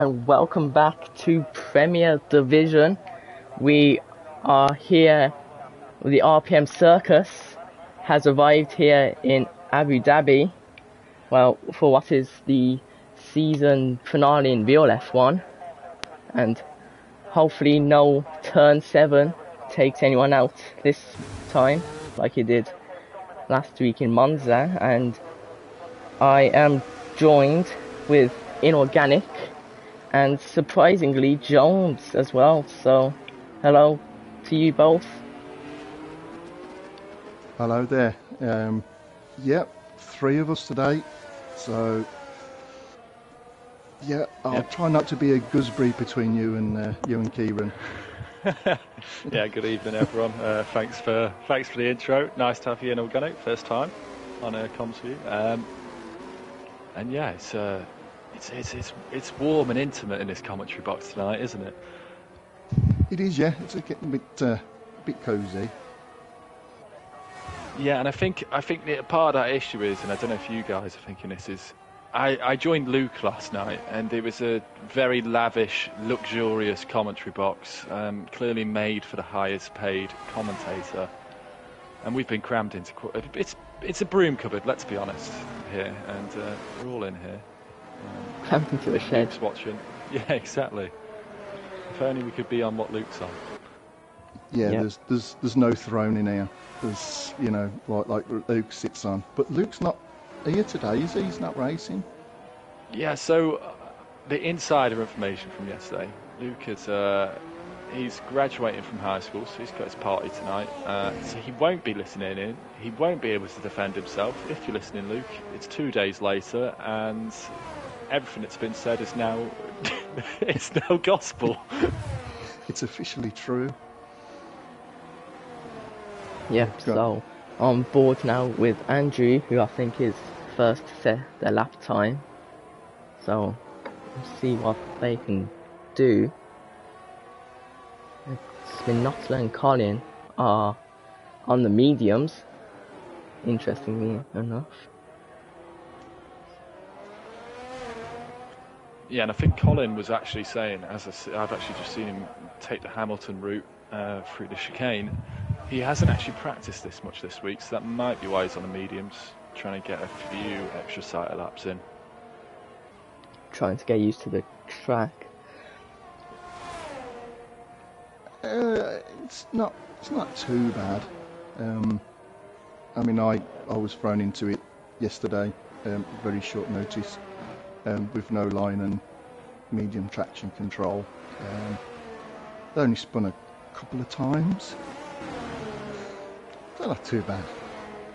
and welcome back to Premier Division. We are here, the RPM Circus has arrived here in Abu Dhabi, well, for what is the season finale in real F1, and hopefully no turn 7 takes anyone out this time, like it did last week in Monza, and I am joined with Inorganic and surprisingly Jones as well. So hello to you both. Hello there. Yep, 3 of us today. So yeah, I'll try not to be a gooseberry between you and Kieran. Yeah, good evening everyone. Thanks for the intro. Nice to have you in Organic, first time on Comms View. And yeah, it's warm and intimate in this commentary box tonight, isn't it? It is, yeah. It's getting a bit cosy. Yeah, and I think that part of that issue is, and I don't know if you guys are thinking this, is I joined Luke last night, and it was a very lavish, luxurious commentary box, clearly made for the highest paid commentator, and we've been crammed into it's a broom cupboard, let's be honest here, and we're all in here. Crammed into a shed. Luke's watching. Yeah, exactly. If only we could be on what Luke's on. Yeah, yep. There's no throne in here. There's, you know, like Luke sits on. But Luke's not here today, is he? He's not racing. Yeah, so the insider information from yesterday, Luke is he's graduating from high school, so he's got his party tonight. So he won't be listening in. He won't be able to defend himself. If you're listening, Luke, it's 2 days later, and everything that's been said is now it's now gospel. It's officially true. Yeah, so on board now with Andrew, who I think is first to set their lap time. So we'll see what they can do. Spinottler and Colin are on the mediums, interestingly enough. Yeah, and I think Colin was actually saying, I've actually just seen him take the Hamilton route through the chicane. He hasn't actually practiced this much this week, so that might be why he's on the mediums, trying to get a few extra sighter laps in. Trying to get used to the track. It's not too bad. I mean, I was thrown into it yesterday, very short notice, with no line and medium traction control. They only spun a couple of times. They're not too bad.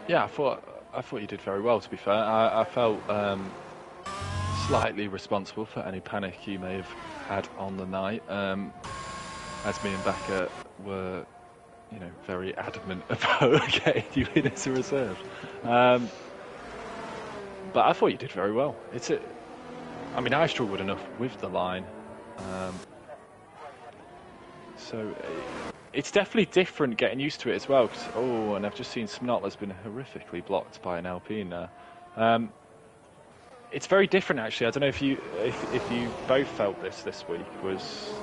Yeah, I thought you did very well, to be fair. I felt slightly responsible for any panic you may have had on the night, as me and Becca were, you know, very adamant about getting you in as a reserve. But I thought you did very well. I mean, I struggled enough with the line, so it's definitely different getting used to it as well. And I've just seen Spinottler's been horrifically blocked by an Alpine now. It's very different, actually. I don't know if you both felt this week, was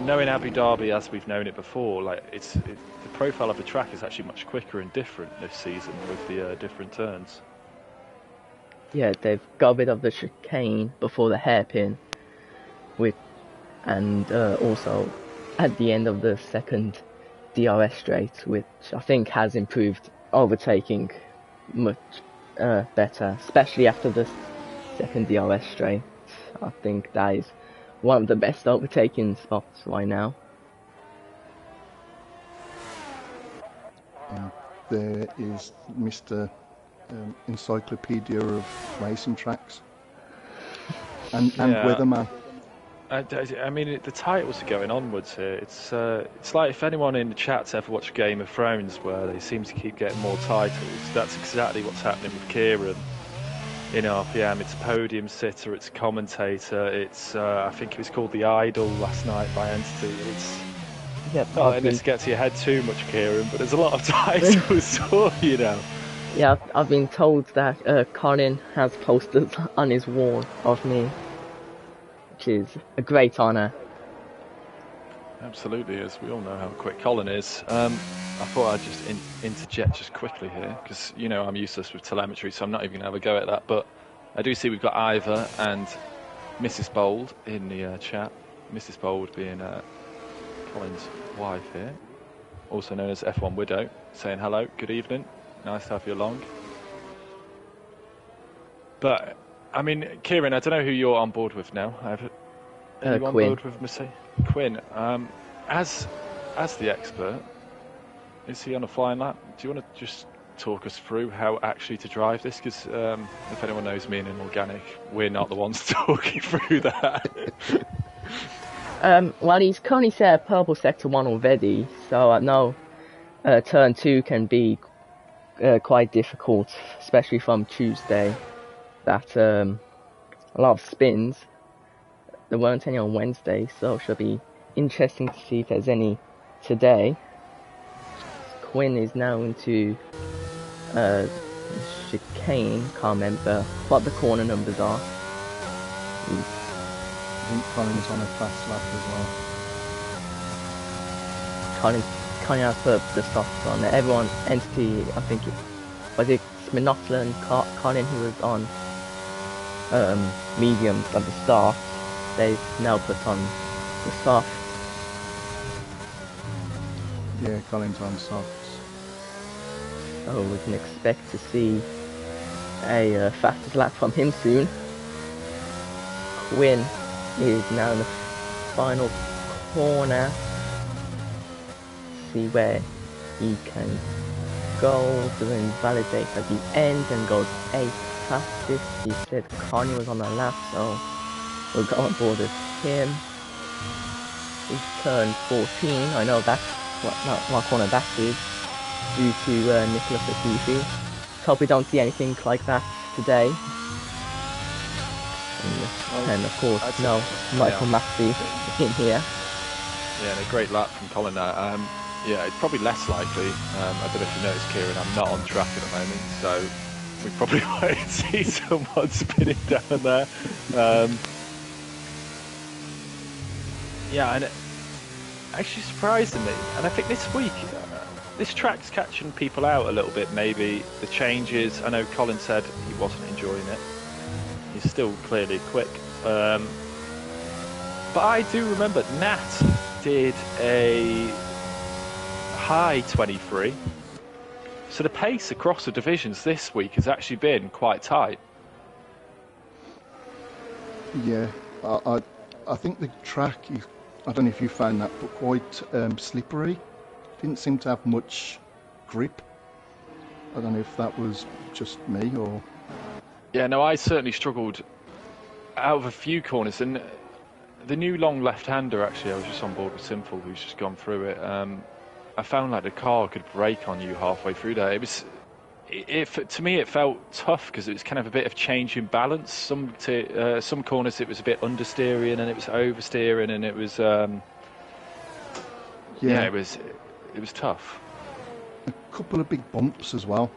knowing Abu Dhabi as we've known it before. Like the profile of the track is actually much quicker and different this season with the different turns. Yeah, they've got rid of the chicane before the hairpin, and also at the end of the second DRS straight, which I think has improved overtaking much better, especially after the second DRS straight. I think that is one of the best overtaking spots right now. There is Mr. Encyclopedia of racing tracks and weatherman. I mean, the titles are going onwards here. It's like if anyone in the chat's ever watched Game of Thrones, where they seem to keep getting more titles. That's exactly what's happening with Kieran in RPM. It's podium sitter, it's commentator, it's I think it was called The Idol last night by Entity. It's not letting this get to your head too much, Kieran, but there's a lot of titles for you now. Yeah, I've been told that Colin has posters on his wall of me which is a great honour. Absolutely, as we all know how quick Colin is. I thought I'd just interject just quickly here, because, you know, I'm useless with telemetry, so I'm not even going to have a go at that. But I do see we've got Ivor and Mrs. Bold in the chat. Mrs. Bold being Colin's wife here, also known as F1 Widow, saying hello, good evening, nice to have you along. But, I mean, Kieran, I don't know who you're on board with now. Are you on Quinn. board with Quinn? As the expert, is he on a flying lap? Do you want to just talk us through how actually to drive this? Because if anyone knows me in an organic, we're not the ones talking through that. Well, he's currently set purple sector 1 already, so I know turn 2 can be quite difficult, especially from Tuesday. That a lot of spins. There weren't any on Wednesday, so it should be interesting to see if there's any today. Quinn is now into chicane, can't remember what the corner numbers are. I think Colin's on a fast lap as well. Colin has put the softs on there. Everyone, Entity, I think was it Sminockler and Colin who was on medium at the start. They've now put on the soft. Yeah, Colin's on softs. So we can expect to see a fastest lap from him soon. Quinn is now in the final corner. See where he can go to invalidate at the end and goes 8th fastest. He said Kanye was on the lap, so we'll go on board with him. He's turned 14. I know that's what corner that is, due to Nicholas Latifi. Hope we don't see anything like that today. And of course, Michael Massey in here. Yeah, and a great lap from Colin there. Yeah, it's probably less likely. I don't know if you noticed, Kieran, I'm not on track at the moment, so we probably won't see someone spinning down there. Yeah, and actually surprisingly, and I think this week, this track's catching people out a little bit, maybe. The changes, I know Colin said he wasn't enjoying it. He's still clearly quick. But I do remember Nat did a high 23. So the pace across the divisions this week has actually been quite tight. Yeah, I think the track, I don't know if you found that, but quite slippery. Didn't seem to have much grip. I don't know if that was just me or... Yeah, no, I certainly struggled out of a few corners. And the new long left-hander, actually, I was just on board with Simple, who's just gone through it. I found like the car could brake on you halfway through there. To me, it felt tough because it was kind of a bit of change in balance. Some corners it was a bit understeering and it was oversteering, and it was it was tough. A couple of big bumps as well.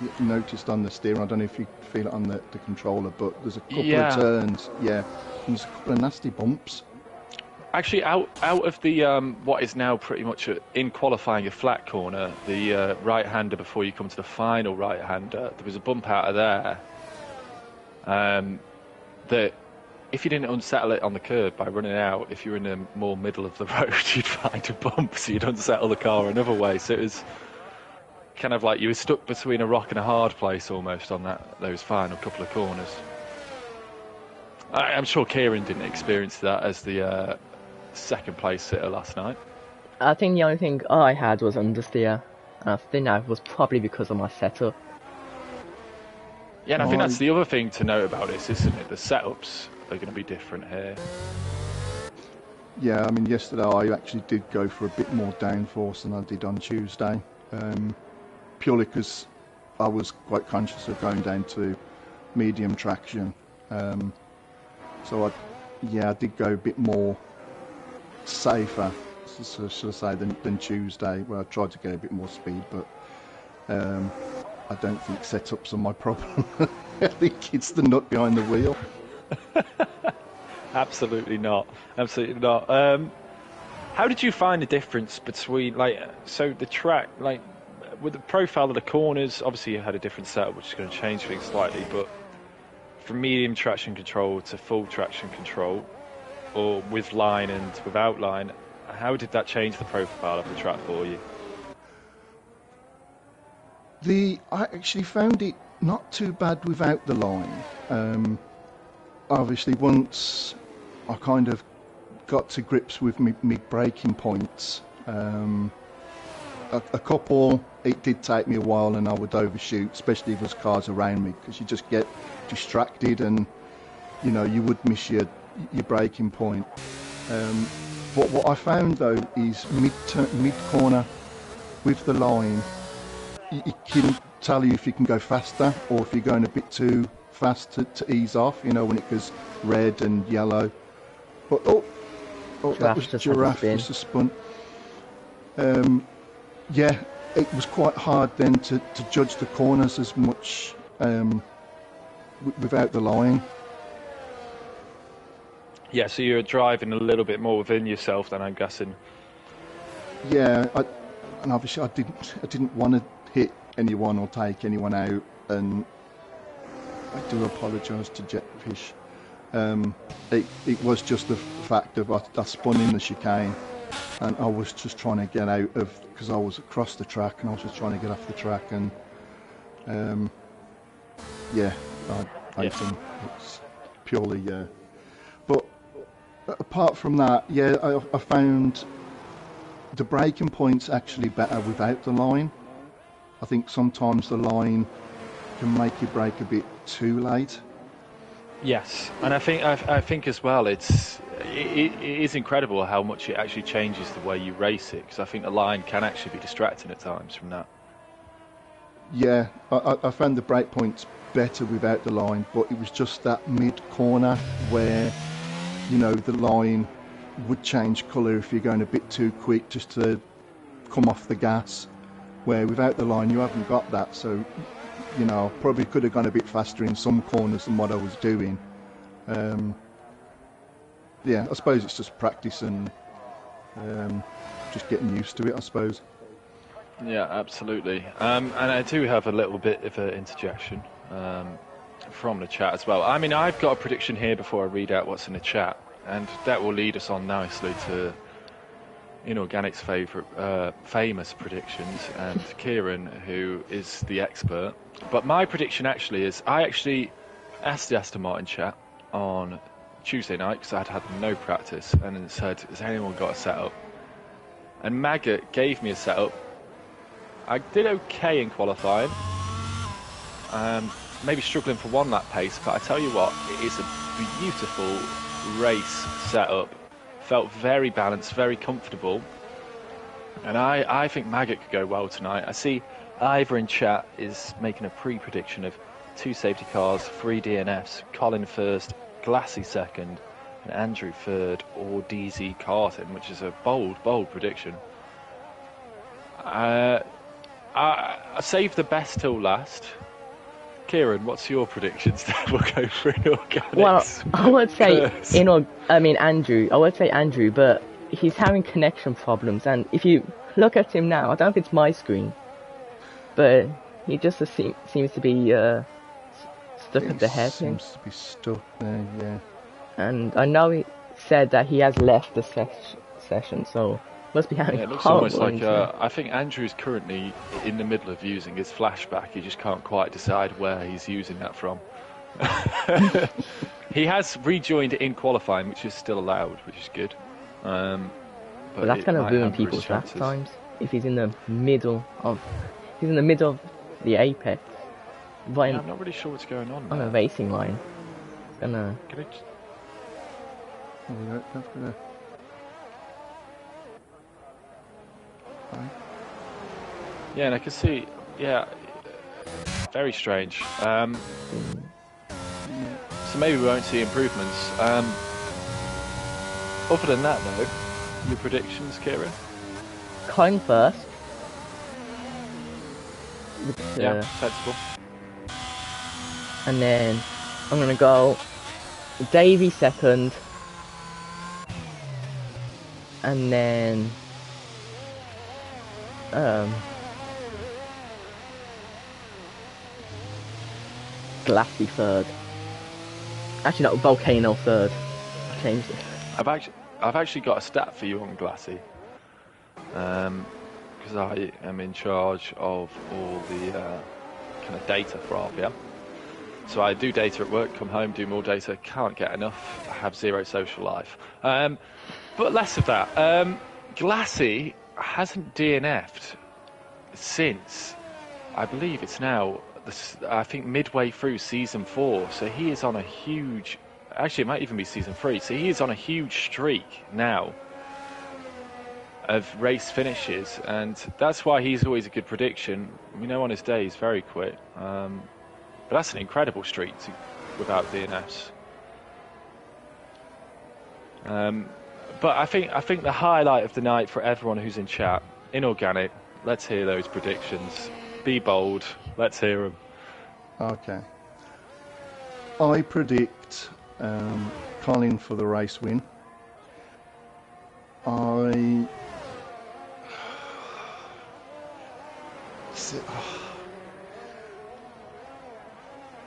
You noticed on the steering. I don't know if you feel it on the controller, but there's a couple of turns. Yeah, there's a couple of nasty bumps. Actually, out of the what is now pretty much in qualifying a flat corner, the right-hander before you come to the final right-hander, there was a bump out of there that if you didn't unsettle it on the curb by running out, if you were in the more middle of the road, you'd find a bump, so you'd unsettle the car another way. So it was kind of like you were stuck between a rock and a hard place almost on those final couple of corners. I'm sure Kieran didn't experience that as the second place sitter last night. I think the only thing I had was understeer, and I think that was probably because of my setup. Yeah, and I think that's the other thing to note about this, isn't it? The setups are going to be different here. Yeah, I mean, yesterday I actually did go for a bit more downforce than I did on Tuesday, purely because I was quite conscious of going down to medium traction. So I did go a bit more safer, should I say, than Tuesday, where I tried to get a bit more speed, but I don't think setups are my problem. I think it's the nut behind the wheel. Absolutely not. Absolutely not. How did you find the difference between, like, so the track, like, with the profile of the corners, obviously you had a different setup, which is going to change things slightly, but from medium traction control to full traction control, or with line and without line, how did that change the profile of the track for you? I actually found it not too bad without the line. Obviously, once I kind of got to grips with me braking points, a couple, it did take me a while and I would overshoot, especially if there's cars around me, because you just get distracted and, you know, you would miss your braking point. But what I found though is mid-corner with the line, it can tell you if you can go faster or if you're going a bit too fast to ease off, you know, when it goes red and yellow. But that was Giraffe just a spun. Yeah, it was quite hard then to judge the corners as much without the line. Yeah, so you're driving a little bit more within yourself then, I'm guessing. Yeah, and obviously I didn't want to hit anyone or take anyone out, and I do apologise to Jetfish. It was just the fact of I spun in the chicane, and I was just trying to get out of, because I was across the track and I was just trying to get off the track, and yeah, I think it's purely but apart from that, yeah, I found the braking point's actually better without the line. I think sometimes the line can make you brake a bit too late. Yes, and I think as well, it is incredible how much it actually changes the way you race it, because I think the line can actually be distracting at times from that. Yeah, I found the brake points better without the line, but it was just that mid-corner where, you know, the line would change colour if you're going a bit too quick just to come off the gas, where without the line you haven't got that. So, you know, probably could have gone a bit faster in some corners than what I was doing. Yeah, I suppose it's just practice and just getting used to it, I suppose. Yeah, absolutely. And I do have a little bit of an interjection from the chat as well. I mean, I've got a prediction here before I read out what's in the chat, and that will lead us on nicely to Inorganic's famous predictions, and Kieran, who is the expert. But my prediction actually is, I actually asked the Aston Martin chat on Tuesday night, because I'd had no practice, and it said, has anyone got a setup? And Maggot gave me a setup. I did okay in qualifying, maybe struggling for one lap pace, but I tell you what, it is a beautiful race setup. Felt very balanced, very comfortable, and I think Maggot could go well tonight. I see Ivor in chat is making a pre-prediction of 2 safety cars, 3 DNFs, Colin first, Glassy second, and Andrew third, or DZ karting, which is a bold prediction. I saved the best till last. Kieran, what's your predictions? We'll go through Inorganics. Well, I would say Andrew. I would say Andrew, but he's having connection problems, and if you look at him now, I don't know if it's my screen, but he just seems to be stuck at the hairpin. Seems to be stuck there, yeah. And I know he said that he has left the session, so must be having. Yeah, it looks almost like I think Andrew's currently in the middle of using his flashback. He just can't quite decide where he's using that from. He has rejoined in qualifying, which is still allowed, which is good. But that's going to ruin people's lap times if he's in the middle of the apex. Yeah, I'm not really sure what's going on a racing line. It's gonna. Yeah, and I can see. Yeah, very strange. So maybe we won't see improvements. Other than that, though, your predictions, Kieran? Colin first. Yeah, sensible. And then I'm gonna go Davey second, and then Glassy third. Actually, not Volcano third. I changed it. I've actually got a stat for you on Glassy, because I am in charge of all the kind of data for RPM. So I do data at work, come home, do more data, can't get enough, I have zero social life. But less of that. Glassy hasn't DNF'd since, I believe it's now, I think midway through season 4. So he is on a huge, actually it might even be season 3. So he is on a huge streak now of race finishes, and that's why he's always a good prediction. We know on his day he's very quick. But that's an incredible streak without DNFs. But I think the highlight of the night for everyone who's in chat, inorganic, let's hear those predictions. Be bold, let's hear them. Okay. I predict Colin for the race win. I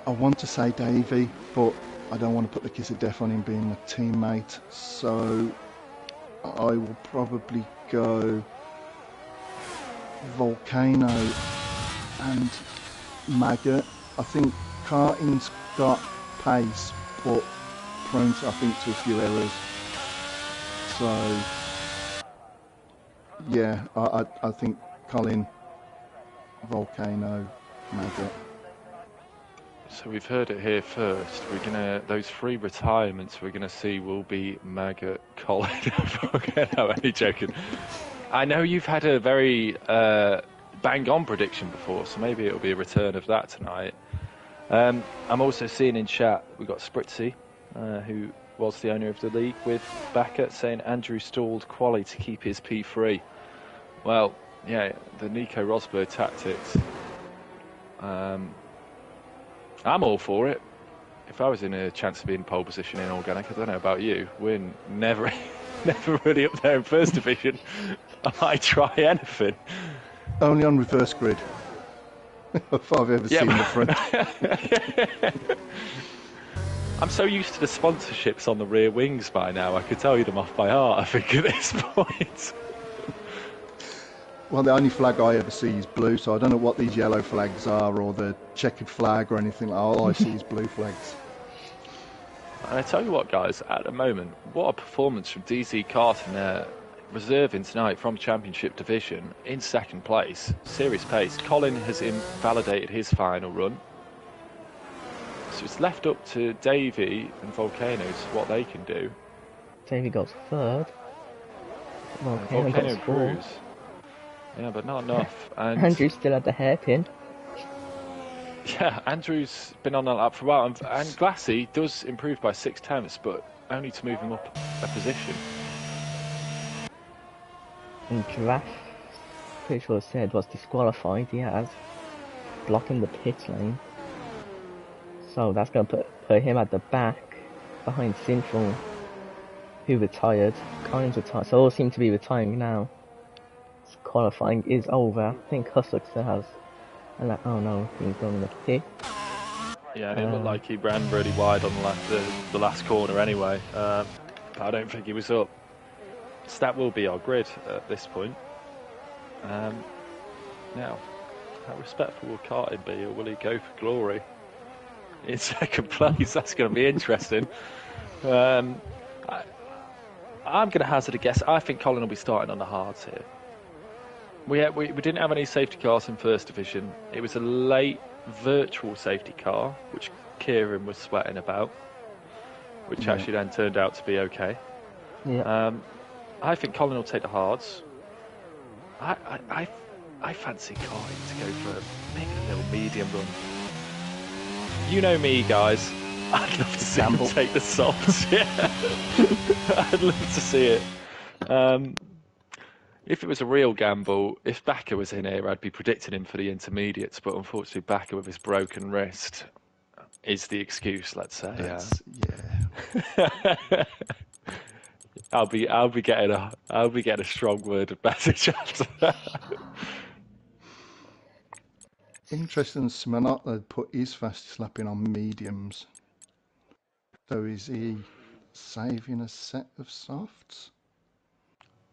want to say Davey, but I don't want to put the kiss of death on him being my teammate, so I will probably go Volcano and Maggot. I think Carting's got pace, but prone to, I think, to a few errors. So yeah, I think Colin, Volcano, Maggot. So we've heard it here first. We're gonna, those 3 retirements we're gonna see will be Maggot, Colin, no, only joking. I know you've had a very bang-on prediction before, so maybe it'll be a return of that tonight. I'm also seeing in chat we've got Spritzy, who was the owner of the league, with Backer saying Andrew stalled quali to keep his P3. Well, yeah, the Nico Rosberg tactics. I'm all for it. If I was in a chance of being pole position in organic, I don't know about you, we're never really up there in first division. I might try anything. Only on reverse grid. If I've ever seen the front. I'm so used to the sponsorships on the rear wings by now, I could tell you them off by heart, I think, at this point. Well, the only flag I ever see is blue, so I don't know what these yellow flags are, or the checkered flag or anything. All I see is blue flags. And I tell you what, guys, at the moment, what a performance from DZ Carton there, reserving tonight from Championship Division in second place. Serious pace. Colin has invalidated his final run. So it's left up to Davey and Volcanoes what they can do. Davey goes third. Volcano goes fourth. Yeah, but not enough. And Andrew's still at the hairpin. yeah, Andrew's been on that lap for a while, and Glassy does improve by 6/10, but only to move him up a position. And Draft, pretty sure said, was disqualified, he has, blocking the pit lane. So that's going to put him at the back, behind Sinful, who retired. Collins retired, so all seem to be retiring now. Qualifying is over. I think Hussock still has. And like, oh no, he's going in the pit. Yeah, and it looked like he ran really wide on the last corner anyway. But I don't think he was up. So that will be our grid at this point. Now, how respectful will Carton be, or will he go for glory in second place? That's going to be interesting. I'm going to hazard a guess. I think Colin will be starting on the hards here. We didn't have any safety cars in first division. It was a late virtual safety car, which Kieran was sweating about, which actually then turned out to be okay. Yeah. I think Colin will take the hards. I fancy Colin to go for maybe a little medium run. You know me, guys. I'd love to see him take the softs. Yeah. I'd love to see it. If it was a real gamble, if Backer was in here, I'd be predicting him for the intermediates, but unfortunately Backer with his broken wrist is the excuse, let's say. Yeah. I'll be getting a strong word of message after that. Interesting, Smanotla put his fastest lap in on mediums. So is he saving a set of softs?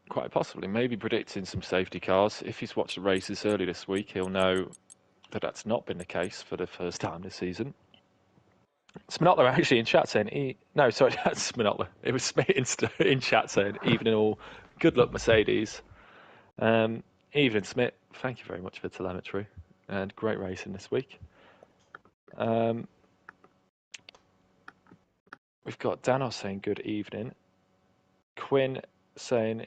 Quite possibly, maybe predicting some safety cars. If he's watched the races early this week, he'll know that that's not been the case for the first time this season. Sminotler actually in chat saying, no, sorry, that's Sminotler. It was Smith in chat saying, evening all, good luck Mercedes. Evening Smith, thank you very much for telemetry and great racing this week. We've got Danos saying good evening. Quinn saying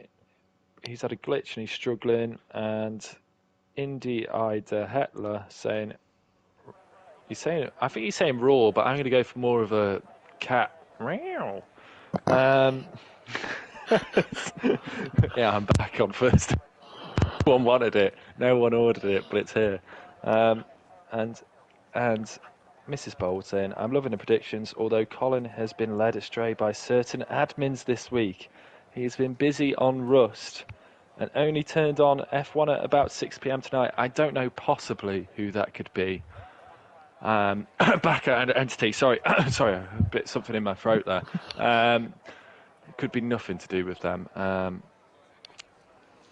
he's had a glitch and he's struggling, and Indy Ida Hetler saying I think he's saying raw, but I'm going to go for more of a cat. Meow. Yeah, I'm back on first. No one wanted it, no one ordered it, but it's here. And Mrs. Bold saying, I'm loving the predictions, although Colin has been led astray by certain admins this week. He has been busy on Rust and only turned on F1 at about 6 p.m. tonight. I don't know possibly who that could be. Back at Entity, sorry, sorry, a bit something in my throat there. It could be nothing to do with them.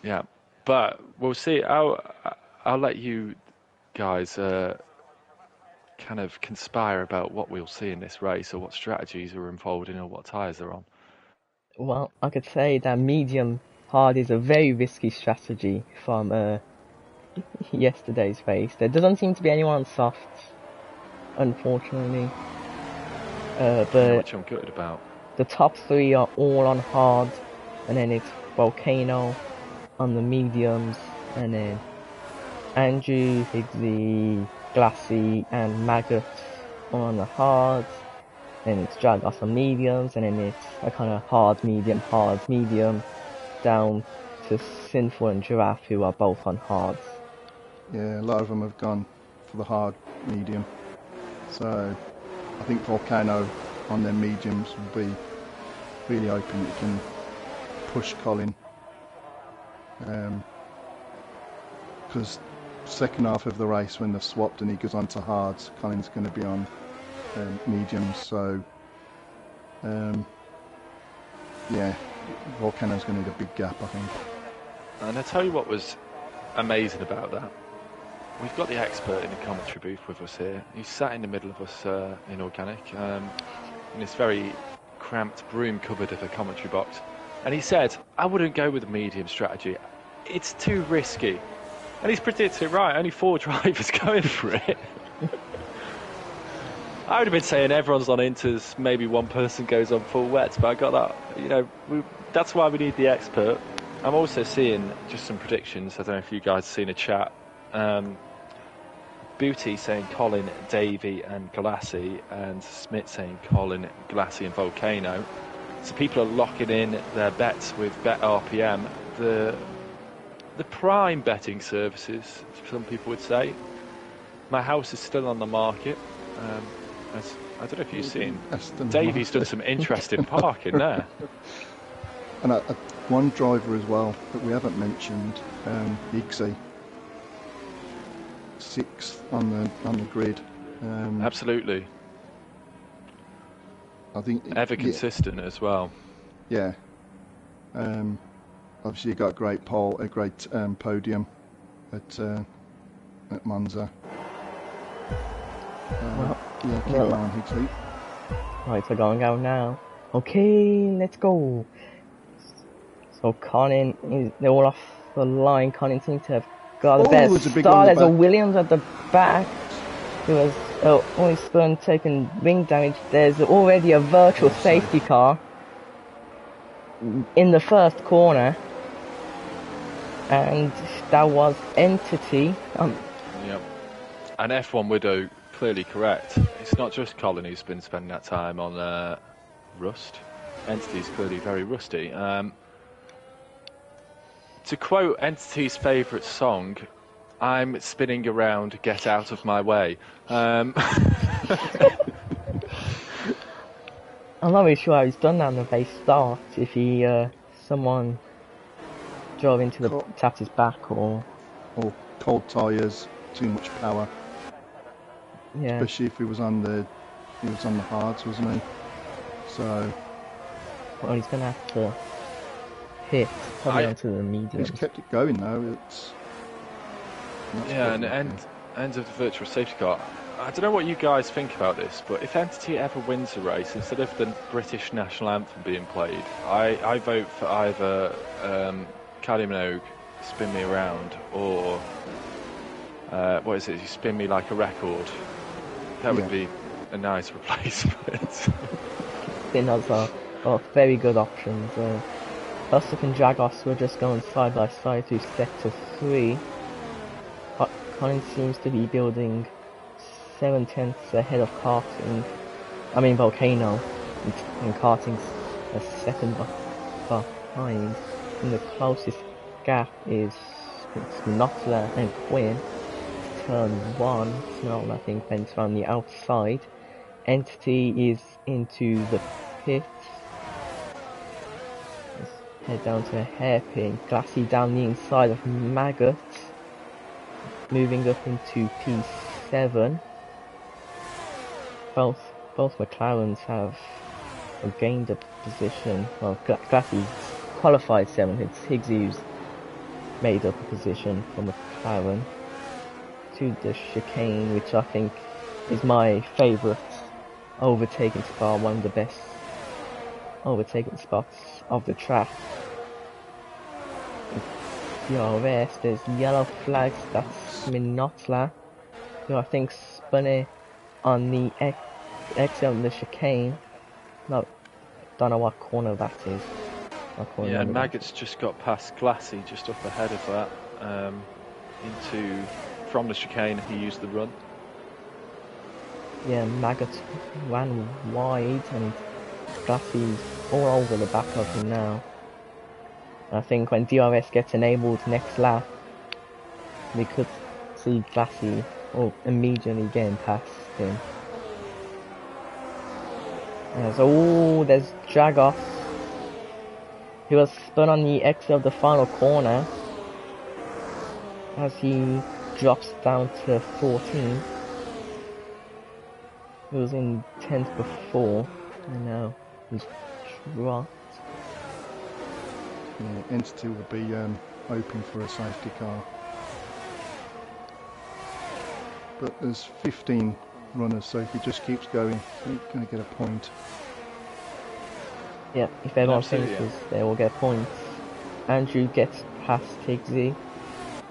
Yeah, but we'll see. I'll let you guys kind of conspire about what we'll see in this race, or what strategies are unfolding, or what tyres are on. Well, I could say that medium hard is a very risky strategy from yesterday's race. There doesn't seem to be anyone on softs, unfortunately. But Which I'm gutted about. the top three are all on hard, and then it's Volcano on the mediums, and then Andrew, Higgsy, Glassy, and Maggot on the hards. Then it's Dragos on mediums, and then it's a kind of hard, medium, down to Sinful and Giraffe, who are both on hards. Yeah, a lot of them have gone for the hard medium. So I think Volcano on their mediums will be really hoping it can push Colin. Because second half of the race, when they've swapped and he goes on to hards, Colin's going to be on mediums. So yeah, Volcano's going to need a big gap, I think. And I tell you what was amazing about that. We've got the expert in the commentary booth with us here. He's sat in the middle of us in Organic, in this very cramped broom cupboard of a commentary box. And he said, I wouldn't go with the medium strategy. It's too risky. And he's predicted right, only 4 drivers going for it. I would have been saying everyone's on inters, maybe one person goes on full wets, but I got that, that's why we need the expert. I'm also seeing just some predictions. I don't know if you guys have seen a chat. Booty saying Colin, Davey and Galassi, and Smith saying Colin, Galassi and Volcano. So people are locking in their bets with Bet RPM, the prime betting services, some people would say. My house is still on the market. I don't know if you've seen. Davey's done some interesting parking there. And one driver as well that we haven't mentioned, Higgsy. 6th on the grid. Absolutely. I think ever consistent as well. Yeah. Obviously, you got a great podium at Monza. Yeah, keep on, Higgsy. Right, so going out now. Okay, let's go. So Colin, they're all off the line. Colin seems to have got the best start. There's a Williams at the back who has only spun taken wing damage. There's already a virtual safety car in the first corner, and that was Entity. Yep. And F1 Widow clearly correct. It's not just Colin who's been spending that time on Rust. Entity's clearly very rusty. To quote Entity's favourite song, I'm spinning around, get out of my way. I I'm not really sure how he's done that on the base start. If he, someone drove into the, tapped his back or cold tyres, too much power. Yeah. Especially if he was on the hards, wasn't he? So. Well, he's gonna have to hit probably onto the medium. He's kept it going though. Yeah, and end of the virtual safety car. I don't know what you guys think about this, but if Entity ever wins a race, instead of the British national anthem being played, I vote for either Kylie Minogue, Spin Me Around, or what is it? You Spin Me Like a Record. That would be a nice replacement. I think those are very good options. Buster and Dragos were just going side by side through sector 3. Colin seems to be building 7/10 ahead of Volcano, and Karting's a second behind. And the closest gap is Notla and Quinn. Turn 1, Snell I think went around the outside. Entity is into the pits. Let's head down to a hairpin. Glassy down the inside of Maggot. Moving up into P7. Both McLarens have gained a position. Well, Glassy's qualified 7th. It's Higgsy who's made up a position for McLaren. To the chicane, which I think is my favourite overtaking spot, one of the best overtaking spots of the track. DRS, there's yellow flags, that's Minotla, who I think spun it on the exit of the chicane. No, don't know what corner that is. Yeah, and Maggot's just got past Glassy, just up ahead of that, from the chicane. He used the run. Yeah, Maggot ran wide and Glassy's all over the back of him now. I think when DRS gets enabled next lap, we could see Glassy immediately getting past him. There's Dragos, who was spun on the exit of the final corner as he drops down to 14. He was in 10th before, and now he's dropped. Yeah, Entity will be hoping for a safety car. But there's 15 runners, so if he just keeps going, he's going to get a point. Yeah, if everyone finishes, they will get points. Andrew gets past Higgsy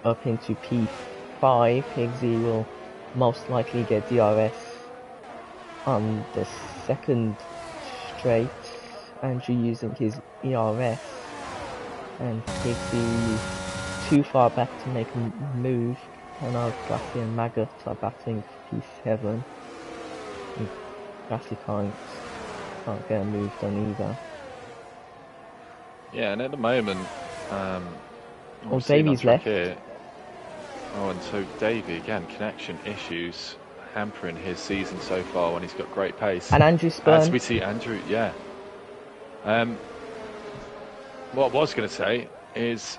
up into P5. Higgsy will most likely get DRS on the second straight. Andrew using his ERS. And Higgsy too far back to make a move. And now Glassy and Maggot are battling for P7. And Glassy can't get a move done either. Yeah, and at the moment, Davy's left. Here. Oh, and so Davy again, connection issues hampering his season so far when he's got great pace. And Andrew spun. As we see Andrew, yeah. What I was going to say is,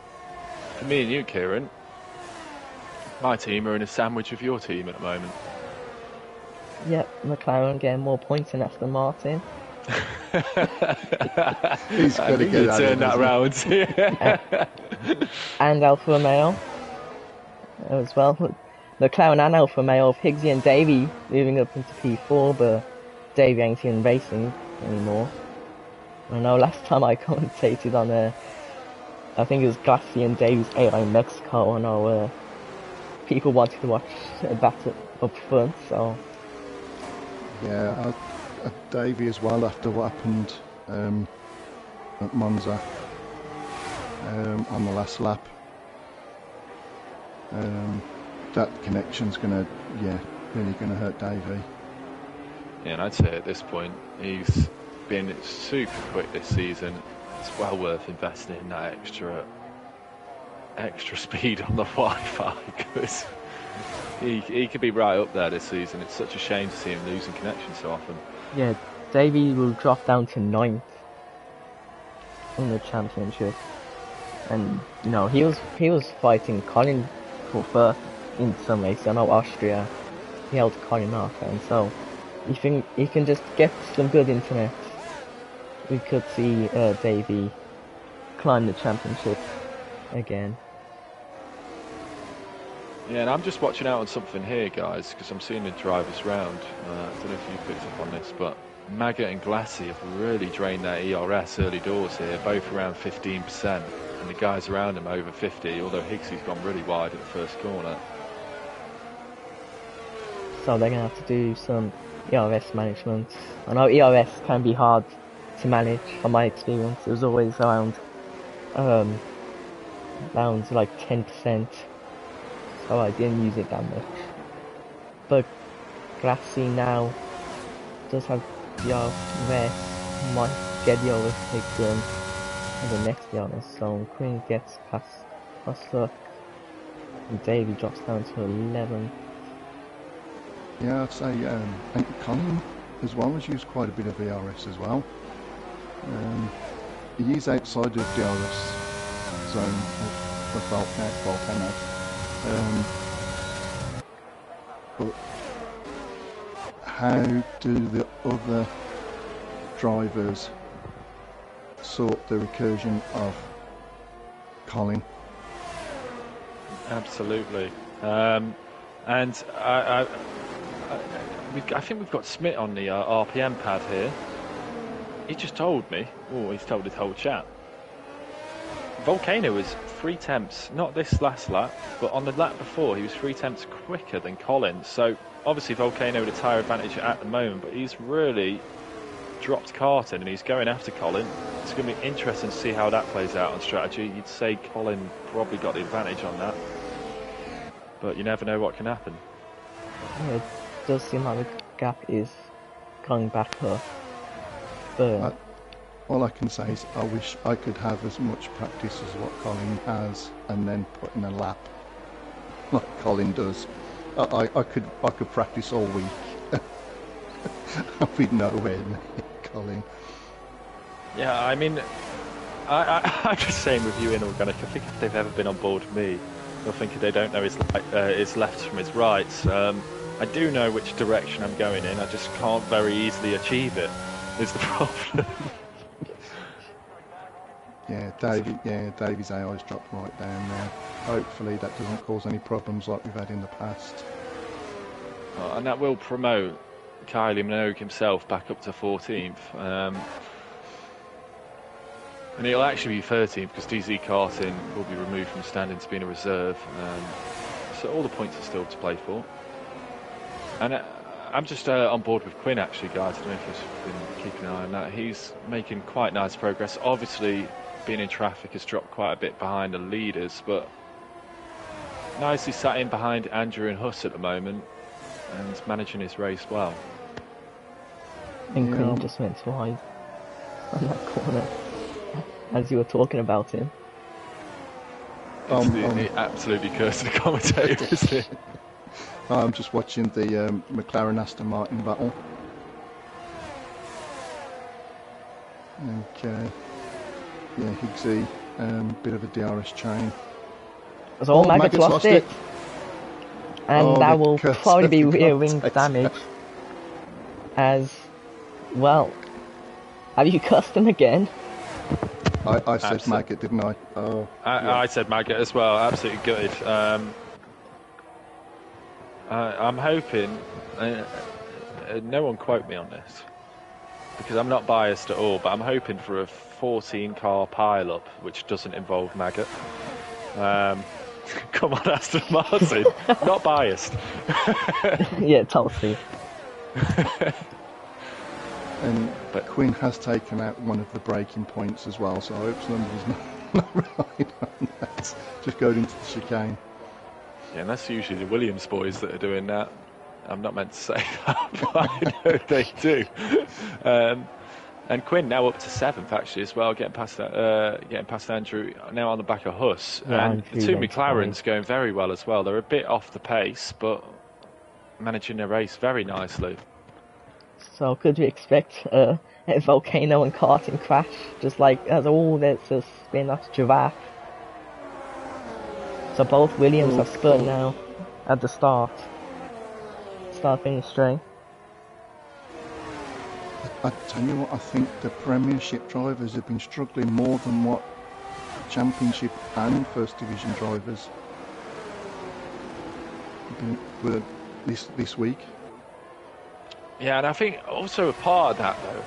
for me and you, Kieran, my team are in a sandwich of your team at the moment. Yep, McLaren getting more points than Aston Martin. He's going to get turn that round. And Alfa Romeo as well. McLaren and Alfa Romeo of Higgsy and Davy moving up into P4, but Davy ain't in racing anymore. I know last time I commentated on I think it was Glassy and Davy's AI Mexico. I know people wanted to watch a battle up front, so yeah, Davy as well after what happened at Monza on the last lap. That connection's really gonna hurt Davy. Yeah, and I'd say at this point he's been super quick this season. It's well worth investing in that extra speed on the Wi-Fi, because he could be right up there this season. It's such a shame to see him losing connection so often. yeah, Davey will drop down to 9th in the championship, and you know he was fighting Colin for first in some races. I know Austria, he held Colin off, and so if he can just get some good internet, we could see Davey climb the championship again. Yeah, and I'm just watching out on something here, guys, because I'm seeing the drivers round. I don't know if you picked up on this, but Maggot and Glassy have really drained their ERS early doors here, both around 15%, and the guys around them over 50, although Higgsy's gone really wide at the first corner. So they're going to have to do some ERS management. I know ERS can be hard to manage from my experience. It was always around like 10%, so I didn't use it that much. But Glassy now does have ERS, might get ERS picked in the next ERS, so Quinn gets past Hustler, and Davey drops down to 11. Yeah, I'd say, and Colin as well has used quite a bit of ERS as well. He is outside of the DRS zone of Volcano. But how do the other drivers sort the recursion of Colin? Absolutely. And I think we've got Smith on the RPM pad here. He just told me, he's told his whole chat. Volcano was 3 tenths, not this last lap, but on the lap before he was 3 tenths quicker than Colin. So obviously Volcano with a tyre advantage at the moment, but he's really dropped Carton and he's going after Colin. It's going to be interesting to see how that plays out on strategy. You'd say Colin probably got the advantage on that, but you never know what can happen. Yeah, it does seem like the gap is going back up. But all I can say is I wish I could have as much practice as what Colin has, and then put in a lap like Colin does. I could practice all week. I'd be nowhere near Colin. Yeah, I mean, I'm just saying with you in Organic, I think if they've ever been on board with me, they'll think they don't know his left from his right. I do know which direction I'm going in, I just can't very easily achieve it, is the problem. Davy's AI's dropped right down now. Hopefully that doesn't cause any problems like we've had in the past. And that will promote Kylie Minogue himself back up to 14th. And he'll actually be 13th because DZ Carton will be removed from the standing to be in a reserve. So all the points are still to play for. And I'm just on board with Quinn actually, guys. I don't know if you've been keeping an eye on that. He's making quite nice progress. Obviously, being in traffic has dropped quite a bit behind the leaders, but nicely sat in behind Andrew and Huss at the moment and managing his race well. I think Quinn just went wide on that corner as you were talking about him. It's absolutely cursed the commentator, isn't it? I'm just watching the McLaren Aston Martin battle. Okay. Yeah, Higgsy, bit of a DRS chain. So Maggot's lost it. And that will probably be rear wing damage. As well. Have you cussed him again? I said Maggot, didn't I? Oh, I said Maggot as well, absolutely gutted. I'm hoping, no one quote me on this, because I'm not biased at all, but I'm hoping for a 14-car pile-up, which doesn't involve Maggot. Come on, Aston Martin, not biased. Yeah, totally. But Quinn has taken out one of the braking points as well, so I hope somebody's not right on that. Just going into the chicane. Yeah, and that's usually the Williams boys that are doing that. I'm not meant to say that, but I know they do. And Quinn now up to 7th actually as well, getting past Andrew, now on the back of Huss. Yeah, and the two McLarens going very well as well. They're a bit off the pace, but managing their race very nicely. So could we expect a volcano and karting crash, just like as all that's a spin off giraffe? So both Williams have spun now at the start finish straight. I tell you what, I think the Premiership drivers have been struggling more than what Championship and First Division drivers were this week. Yeah, and I think also a part of that though,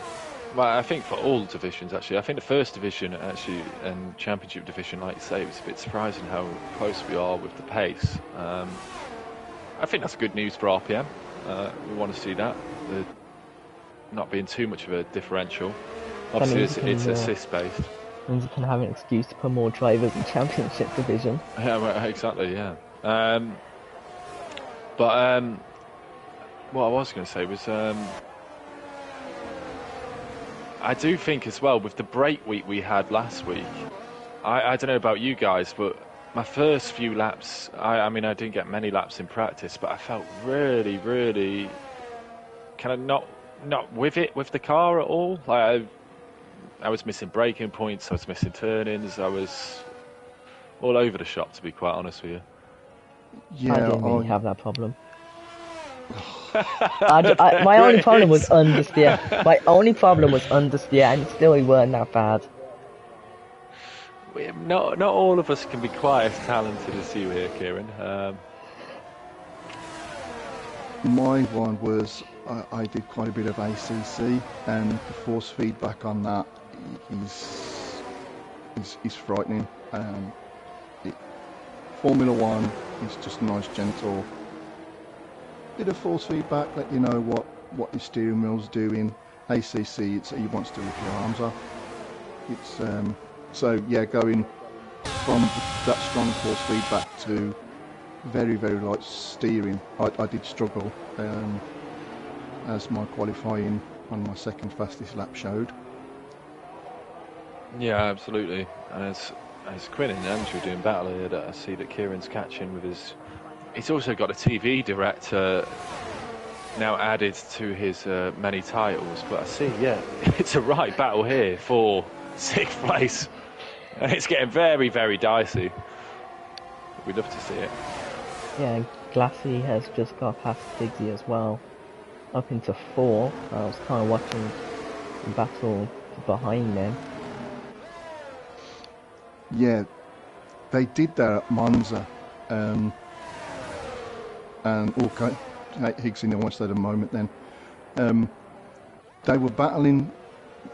well, I think for all divisions actually, I think the First Division actually and Championship Division, like you say, it's a bit surprising how close we are with the pace. I think that's good news for RPM. We want to see that. The not being too much of a differential. Obviously, it's assist-based. Means you can have an excuse to put more drivers in Championship Division. Yeah, well, exactly, yeah. But what I was going to say was, I do think as well, with the break week we had last week, I don't know about you guys, but my first few laps, I mean, I didn't get many laps in practice, but I felt really, really kind of not with it with the car at all. Like I was missing braking points, I was missing turn-ins, I was all over the shop, to be quite honest with you. Yeah, I didn't really have that problem. My only problem was understeer. My only problem was understeer, and still we weren't that bad. Not all of us can be quite as talented as you here, Kieran. My one was I did quite a bit of ACC, and the force feedback on that is frightening. Formula One is just nice, gentle bit of force feedback, let you know what your steering wheel's doing. ACC, he wants to rip your arms off. It's so yeah, going from that strong force feedback to very, very light steering, I did struggle, as my qualifying on my second fastest lap showed. Yeah, absolutely. And as Quinn and Andrew doing battle here, that I see that Kieran's catching with his. He's also got a TV director now added to his many titles, but I see, yeah, it's a right battle here for 6th place. And it's getting very, very dicey. We'd love to see it. Yeah, Glassy has just got past Diggsy as well, up into 4. I was kind of watching the battle behind them. Yeah, they did that at Monza. And okay, Higgs in the watch that a moment then. They were battling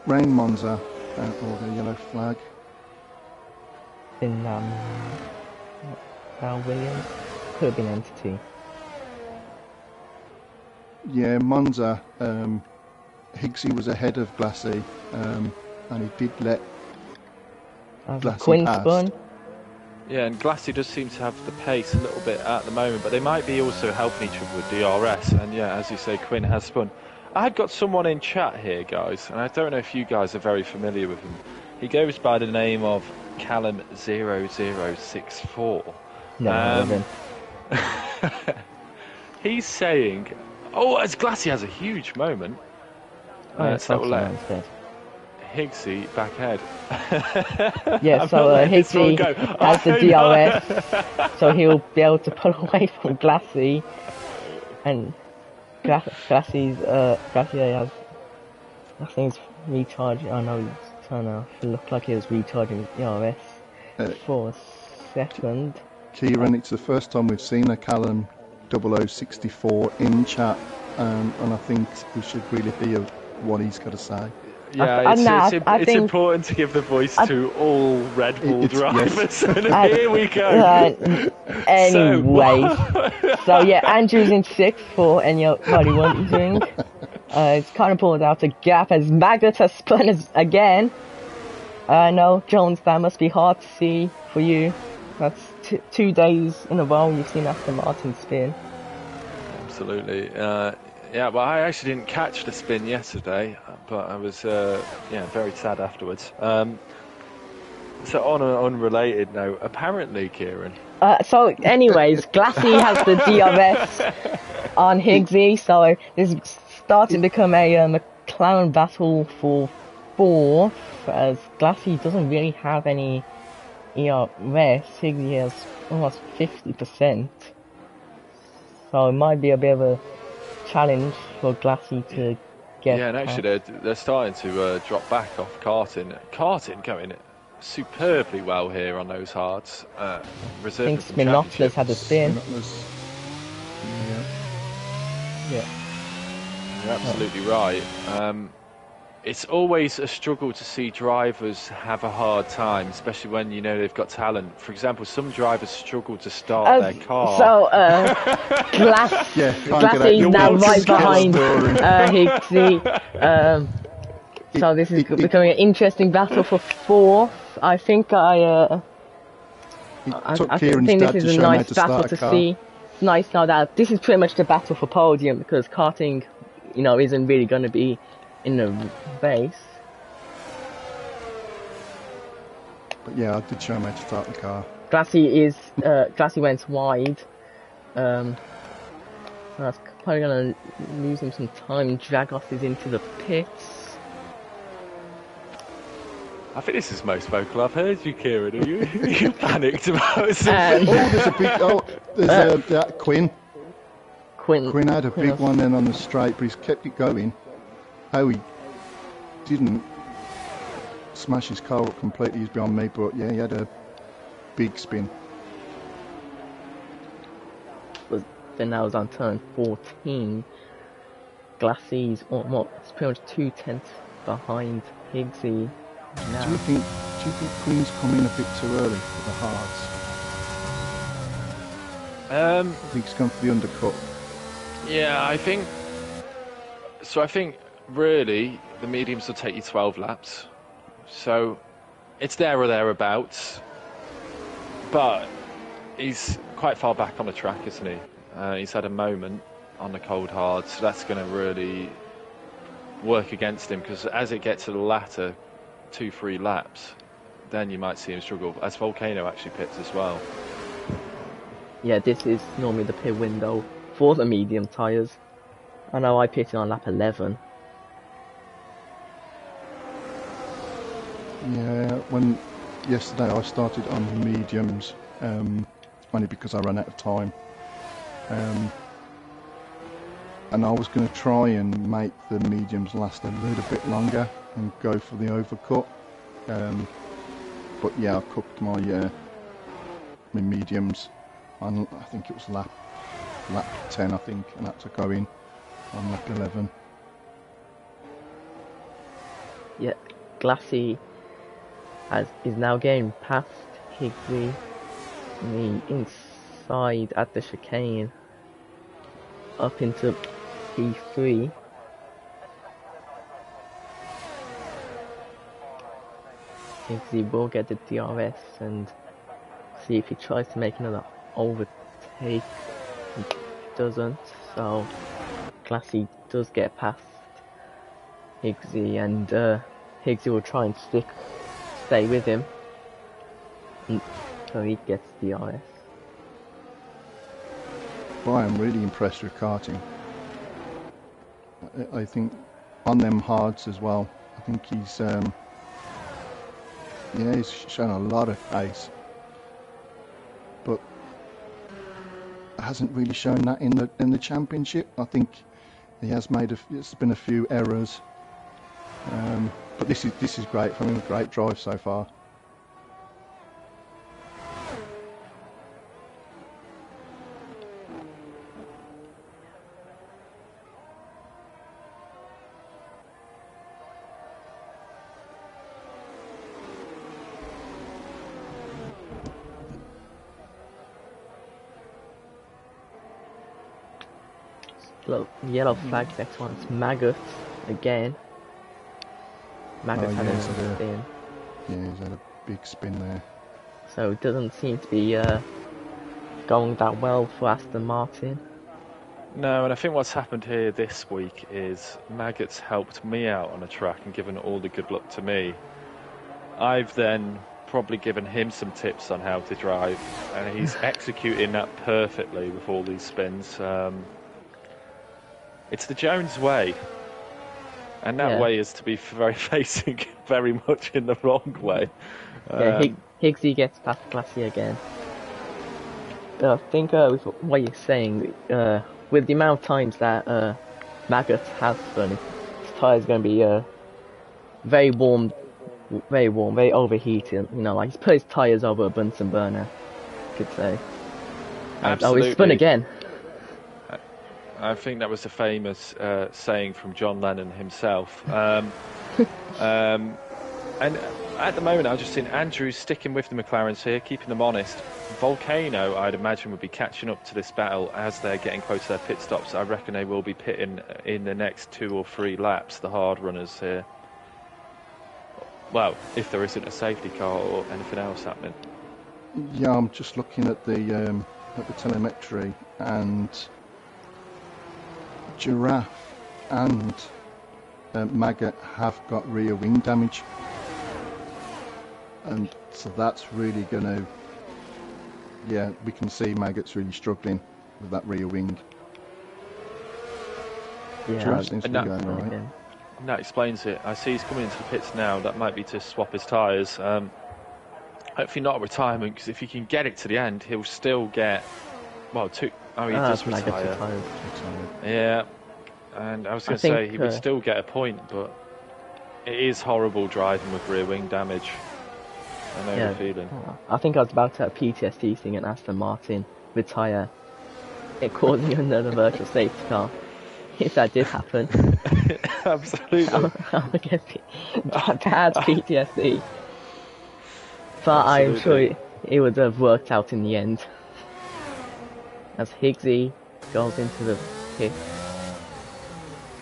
round Monza or the yellow flag. In Williams, could have been Entity. Yeah, Monza, Higgsy was ahead of Glassy, and he did let Glassy Quinn pass. spun. Yeah, and Glassy does seem to have the pace a little bit at the moment, but they might be also helping each other with DRS. And yeah, as you say, Quinn has spun. I had got someone in chat here, guys, and I don't know if you guys are very familiar with him. He goes by the name of Callum0064. No, he's saying, as Glassy has a huge moment. So we'll let Higgsy back head. Yeah, so Higgsy has the DRS, so he'll be able to pull away from Glassy, and Glassy's has, I think it's recharging. I know he's trying to look like he was recharging his DRS for a second. Kieran, it's the first time we've seen a Callum 0064 in chat, and I think we should really hear what he's got to say. Yeah, it's important to give the voice to all Red Bull drivers. Yes. And here we go. Anyway, so yeah, Andrew's in 6th for anybody wondering. It's kind of pulled out a gap as Magnet has spun again. No, Jones, that must be hard to see for you. That's 2 days in a row you've seen Aston Martin spin. Absolutely. Yeah, well, I actually didn't catch the spin yesterday, but I was very sad afterwards. So on an unrelated note, apparently, Kieran. So anyways, Glassy has the DRS on Higgsy, so this starting to become a McLaren battle for fourth, as Glassy doesn't really have any ERS. Higsy has almost 50%. So it might be a bit of a challenge for Glassy to get. Yeah, and actually they're starting to drop back off karting. Karting going superbly well here on those hards. I think Spinotler's had a spin. Yeah. You're absolutely right. It's always a struggle to see drivers have a hard time, especially when you know they've got talent. For example, some drivers struggle to start their car. So, Glassy's now right behind Higsy. So this is becoming an interesting battle for fourth. I think I think this is a nice battle to see. It's nice now that this is pretty much the battle for podium, because karting, you know, isn't really going to be in the race. But yeah, I did show him how to start the car. Glassy went wide. That's probably going to lose him some time. Dragos is into the pits. I think this is the most vocal I've heard you, Kieran. Are you panicked about something? There's Quinn. Quinn had a big one then on the straight, but he's kept it going. How he didn't smash his car up completely is beyond me, but yeah, he had a big spin. Then that was on turn 14. Glassy's it's pretty much 2/10 behind Higsy. Do you think Quinn's come in a bit too early for the hards? I think he's gone for the undercut. Yeah, I think really the mediums will take you 12 laps, so it's there or thereabouts. But he's quite far back on the track, isn't he? He's had a moment on the cold hard, so that's going to really work against him, because as it gets to the latter 2-3 laps, then you might see him struggle, as Volcano actually pits as well. Yeah, this is normally the pit window for the medium tyres. I know I pitted on lap 11. Yeah, when yesterday I started on the mediums, only because I ran out of time. And I was going to try and make the mediums last a little bit longer and go for the overcut. But yeah, I cooked my mediums on, I think it was lap 10, I think, and had to go in on lap 11. Yeah, Glassy is now getting past Higsy on the inside at the chicane up into P3. Higsy will get the DRS and see if he tries to make another overtake. He doesn't, so Glassy does get past Higsy, and Higsy will try and stay with him until he gets DRS. Well, I am really impressed with karting. I think on them hards as well, I think he's he's shown a lot of pace, but hasn't really shown that in the championship. I think he has it's been a few errors, but this is great for him. A great drive so far. Look, yellow flag, next one. It's Maggot again. Maggot had a spin. Yeah, he's had a big spin there. So it doesn't seem to be going that well for Aston Martin. No, and I think what's happened here this week is Maggot's helped me out on the track and given all the good luck to me. I've then probably given him some tips on how to drive, and he's executing that perfectly with all these spins. It's the Jones way. And that way is to be facing very much in the wrong way. Yeah, Higgsy gets past Glassy again. I think with what you're saying, with the amount of times that Maggot has run, his tyre's going to be very warm, very overheated. You know, like he's put his tires over a Bunsen burner, you could say. Absolutely. Oh, he's spun again. I think that was a famous saying from John Lennon himself. And at the moment, I've just seen Andrew sticking with the McLarens here, keeping them honest. Volcano, I'd imagine, would be catching up to this battle as they're getting close to their pit stops. I reckon they will be pitting in the next 2 or 3 laps, the hard runners here. Well, if there isn't a safety car or anything else happening. Yeah, I'm just looking at the telemetry, and Giraffe and Maggot have got rear wing damage, and so that's really going to, yeah, we can see Maggot's really struggling with that rear wing. Yeah, Giraffe seems to be going all right. And that explains it. I see he's coming into the pits now. That might be to swap his tyres. Hopefully not a retirement, because if he can get it to the end, he'll still get, well, 2. Oh, he does retire. Yeah, and I was going to say he would still get a point, but it is horrible driving with rear wing damage. I know the feeling. I think I was about to have PTSD seeing an Aston Martin retire, it causing another virtual safety car. If that did happen, absolutely, I would get bad PTSD. But absolutely. I'm sure it would have worked out in the end. As Higgsy goes into the pit.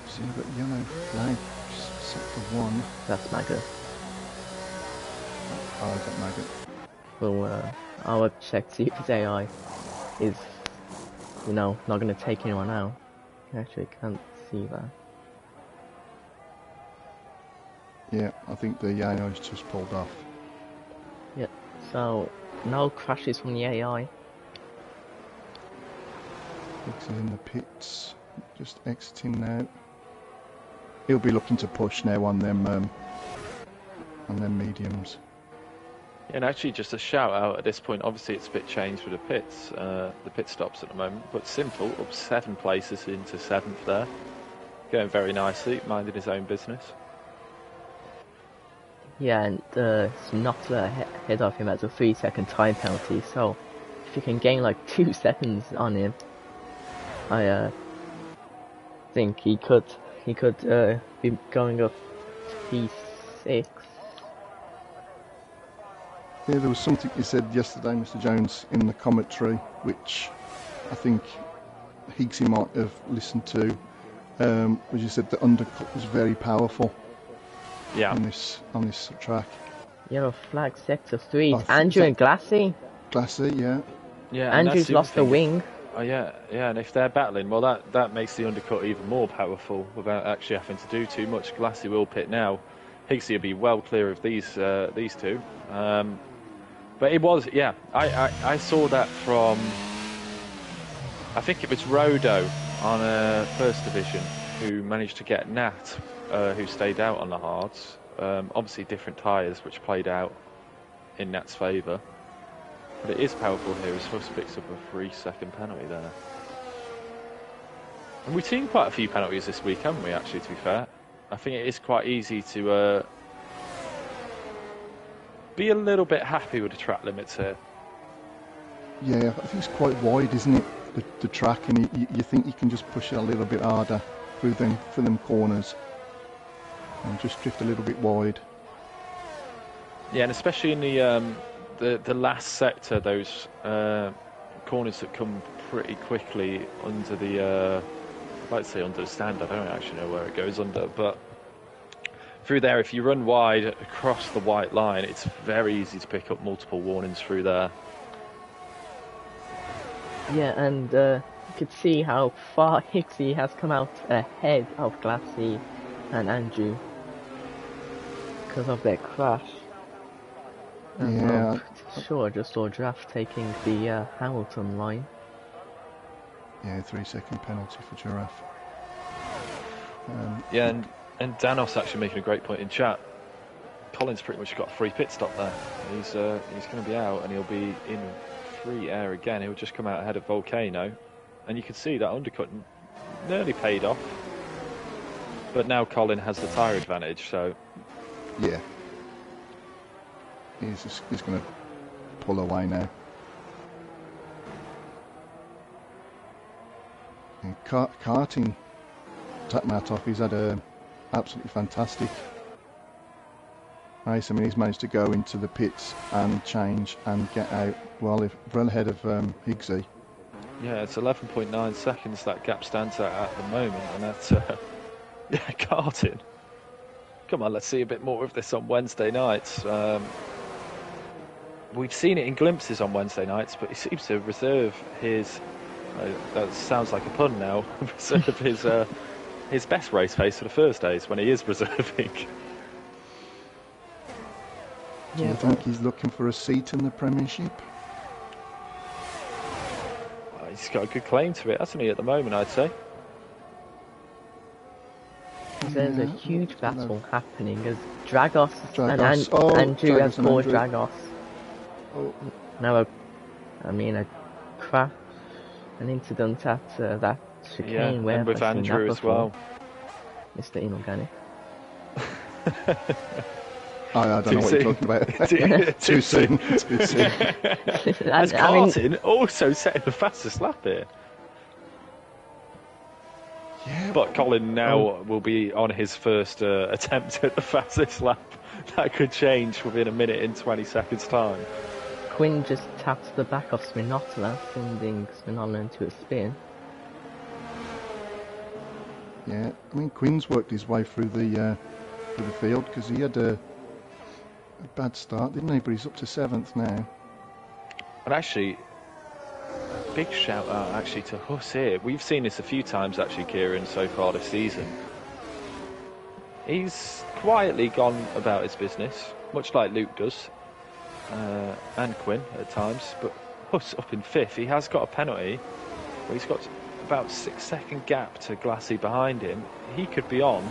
So you've got yellow flag set for 1. That's Maggot. Oh, I've got Maggot. Well, I'll check to see if his AI is, you know, not going to take anyone out. Actually, can't see that. Yeah, I think the AI's just pulled off. Yep, so no crashes from the AI. He's in the pits, just exiting now. He'll be looking to push now on them mediums. And actually, just a shout out at this point. Obviously, it's a bit changed with the pits, the pit stops at the moment. But Simple up 7 places into 7th there, going very nicely, minding his own business. Yeah, and Snottler ahead of him has a 3-second time penalty. So if you can gain like 2 seconds on him, I think he could be going up to P6. Yeah, there was something you said yesterday, Mr. Jones, in the commentary, which I think Higgsy might have listened to, where you said the undercut was very powerful. Yeah. On this track. Yellow flag sector 3. Andrew and Glassy. Glassy, yeah. Yeah. Andrew's lost a wing. Oh yeah, and if they're battling, well, that makes the undercut even more powerful without actually having to do too much. Glassy will pit now. Higgsy will be well clear of these 2. But it was, yeah, I saw that from, I think it was Rodo on First Division who managed to get Nat, who stayed out on the hards. Obviously different tyres, which played out in Nat's favour. But it is powerful here. He's supposed to pick up a 3-second penalty there. And we've seen quite a few penalties this week, haven't we, actually, to be fair? I think it is quite easy to be a little bit happy with the track limits here. Yeah, I think it's quite wide, isn't it, the track, and you think you can just push it a little bit harder through them corners and just drift a little bit wide. Yeah, and especially in the last sector, those corners that come pretty quickly under the, I'd like to say under the stand, I don't actually know where it goes under, but through there, if you run wide across the white line, it's very easy to pick up multiple warnings through there. Yeah, and you could see how far Higgsy has come out ahead of Glassy and Andrew because of their crash. Yeah. I'm pretty sure I just saw Giraffe taking the Hamilton line. Yeah, 3-second penalty for Giraffe. Yeah, and Danos actually making a great point in chat. Colin's pretty much got a free pit stop there. He's going to be out, and he'll be in free air again. He'll just come out ahead of Volcano, and you can see that undercut nearly paid off. But now Colin has the tyre advantage, so yeah, he's going to pull away now. And karting, Takmatov, he's had a absolutely fantastic race. I mean, he's managed to go into the pits and change and get out well ahead of Higgsy. Yeah, it's 11.9 seconds that gap stands at the moment, and that's yeah, karting. Come on, let's see a bit more of this on Wednesday nights. We've seen it in glimpses on Wednesday nights, but he seems to reserve his. That sounds like a pun now. Reserve his best race pace for the Thursdays when he is reserving. Do you think he's looking for a seat in the Premiership? Well, he's got a good claim to it, hasn't he, at the moment, I'd say. There's a huge battle happening as Dragos and Andrew Dragos have called Dragos. Oh. Now, an incident at that chicane where and with Andrew as well. Mr. Inorganic. I don't know what you're talking about. Too soon. Too soon. As Carton also setting the fastest lap here. Yeah, but Colin now will be on his first attempt at the fastest lap. That could change within a minute in 20 seconds time. Quinn just tapped the back of Spinotla, sending Spinotla into a spin. Yeah, I mean Quinn's worked his way through the field because he had a bad start, didn't he? But he's up to 7th now. And actually, a big shout out actually to Huss here. We've seen this a few times actually, Kieran, so far this season. He's quietly gone about his business, much like Luke does, and Quinn at times. But Huss up in 5th, he has got a penalty. Well, he's got about 6-second gap to Glassy behind him. He could be on.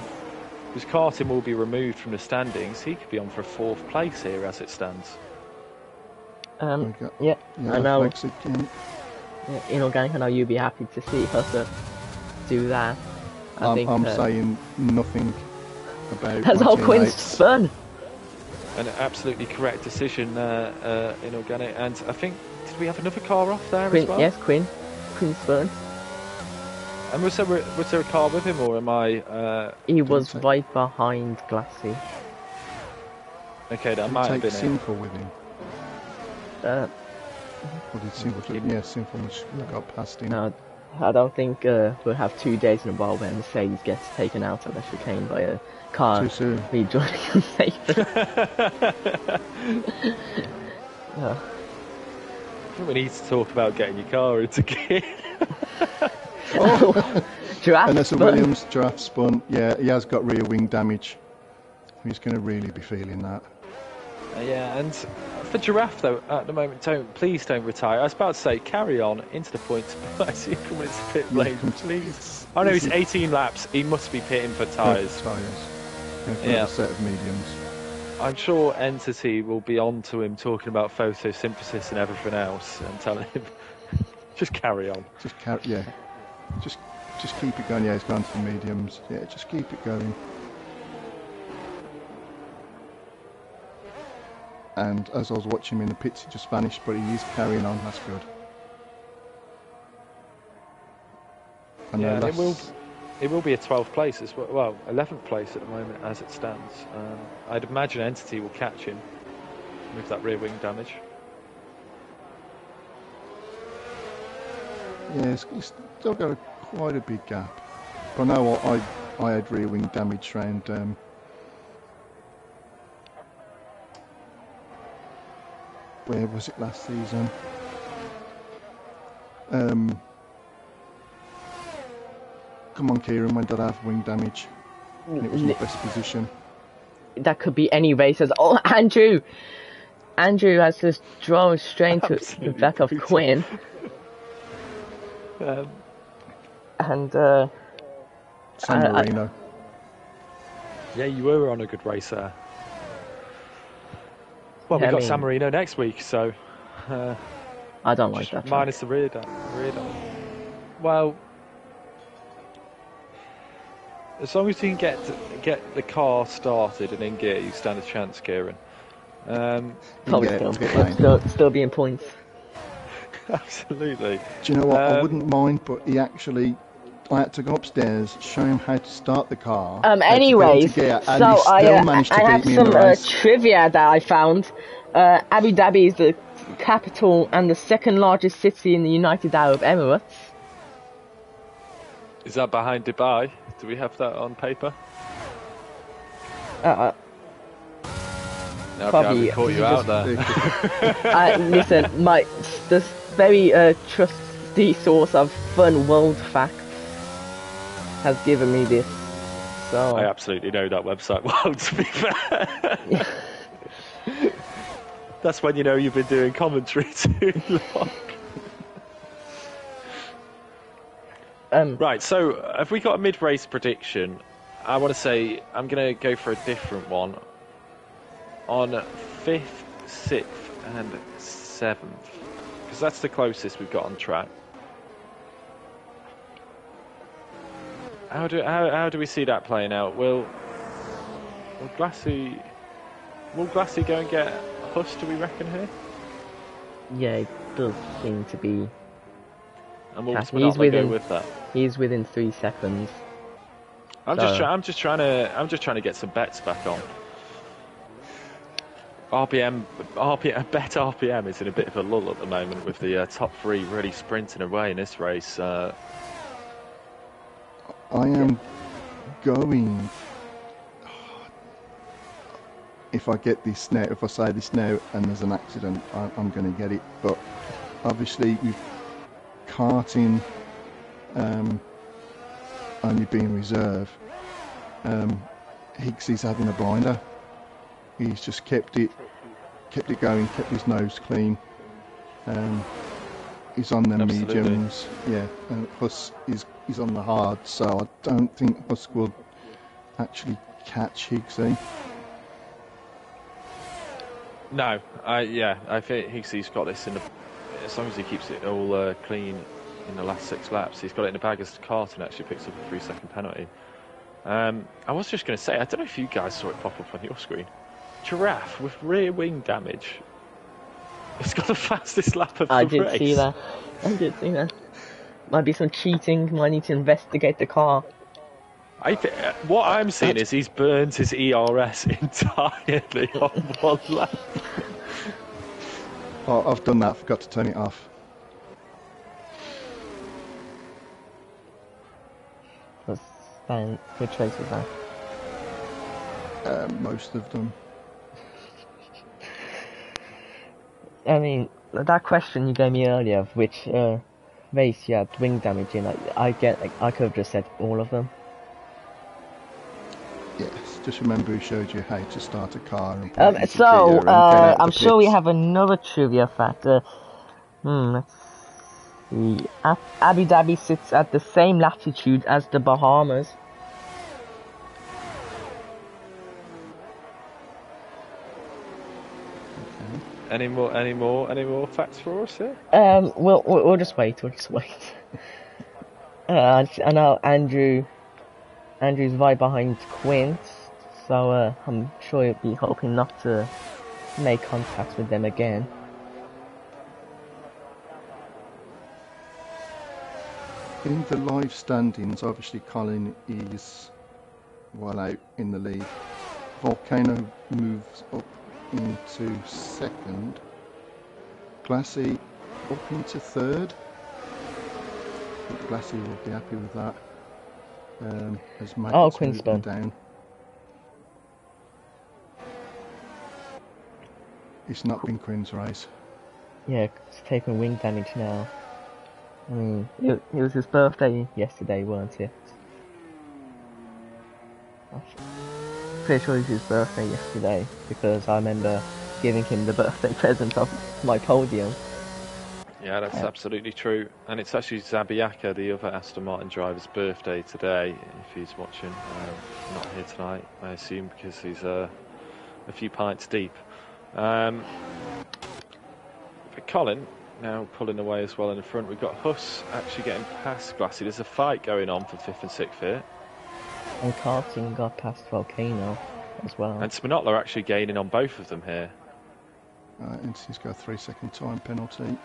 Because Carton will be removed from the standings, he could be on for 4th place here as it stands. Yeah, I know. Inorganic, I know you'd be happy to see us do that. I'm saying nothing about. That's all Quinn's fun. An absolutely correct decision, Inorganic. And I think, did we have another car off there as well? Yes, Quinn's fun. And was there a car with him, or am I... he was right behind Glassy. Okay, that might have been Sinful with him. What did Sinful do? Yeah, Sinful got past him. No, I don't think we'll have 2 days in a row where Mercedes gets taken out of the chicane by a car. Too soon. Rejoining on safety. I think we need to talk about getting your car into gear. Giraffe spun. Williams, Giraffe spun. Yeah, he has got rear wing damage. He's going to really be feeling that. Yeah, and for Giraffe though, at the moment, please don't retire. I was about to say, carry on into the points, but I see him coming into pit lane, please. I know he's 18 laps. He must be pitting for tyres. Yeah, a set of mediums. I'm sure Entity will be on to him talking about photosynthesis and everything else, and telling him just carry on. Just keep it going. Yeah, he's gone to the mediums. Yeah, just keep it going. And as I was watching him in the pits, he just vanished, but he is carrying on. That's good. Yeah, it will be a 12th place as well. Well, 11th place at the moment as it stands. I'd imagine Entity will catch him with that rear wing damage. Yeah, he's still got quite a big gap. But I know I had rear wing damage round where was it last season? Come on, Kieran, when did I have wing damage? And it was my best position. That could be any races. Oh, Andrew has just drawn straight to the back of Quinn. San Marino. Yeah, you were on a good race there. Well, Yeah, we've got San Marino next week, so I don't like that track. minus the rear down. Well, as long as you can get the car started and in gear, you stand a chance, Kieran. Probably still be in points. Absolutely. Do you know what? I wouldn't mind, but I had to go upstairs, show him how to start the car. Anyways, gear, so I have some trivia that I found. Abu Dhabi is the capital and the second largest city in the United Arab Emirates. Is that behind Dubai? Do we have that on paper? Probably. I caught you out there. Listen, this very trusty source of fun world facts has given me this. So I absolutely know that website well, to be fair. That's when you know you've been doing commentary too long. Right, so have we got a mid-race prediction? I want to say I'm going to go for a different one. On 5th, 6th and 7th, because that's the closest we've got on track. How do we see that playing out? Will Glassy go and get Huss, do we reckon, here? Yeah, it does seem to be. And we'll go with that. He's within 3 seconds. I'm just trying to get some bets back on. RPM bet RPM is in a bit of a lull at the moment with the top 3 really sprinting away in this race. I am going. If I get this now, if I say this now and there's an accident, I'm going to get it. But obviously, with karting only being reserve, Higgsy's having a blinder. He's just kept it going, kept his nose clean. He's on the mediums, yeah, and Huss is on the hard, so I don't think Huss will actually catch Higgsy. No, I think Higgsy's got this as long as he keeps it all clean in the last 6 laps. He's got it in the bag as Carton actually picks up a 3-second penalty. I was just going to say, I don't know if you guys saw it pop up on your screen. Giraffe with rear wing damage. It's got the fastest lap of the race. I did see that. Might be some cheating. Might need to investigate the car. What I'm seeing is he's burned his ERS entirely on 1 lap. Oh, I've done that. Forgot to turn it off. Which race was that? Most of them. I mean, that question you gave me earlier of which race you had wing damage in, I could have just said all of them. Yes, just remember who showed you how to start a car. I'm sure we have another trivia fact. Let's see. Abu Dhabi sits at the same latitude as the Bahamas. Any more facts for us here? We'll just wait. I know Andrew's right behind Quint, so I'm sure he'll be hoping not to make contact with them again. In the live standings, obviously Colin is well out in the lead. Volcano moves up into 2nd. Glassy up into 3rd. I think Glassy will be happy with that. As Magnus Quinn's down. It's not been Quinn's race. Yeah, it's taking wing damage now. I mean, it was his birthday yesterday, weren't it? Pretty sure it was his birthday yesterday, because I remember giving him the birthday present of my podium. Yeah, that's absolutely true. And it's actually Zabiaka, the other Aston Martin driver's birthday today, if he's watching. Not here tonight, I assume, because he's a few pints deep. For Colin, now pulling away as well in the front, we've got Huss actually getting past Glassy. There's a fight going on for 5th and 6th here. And Karting got past Volcano as well. And Sminotla actually gaining on both of them here. And he's got a 3-second time penalty.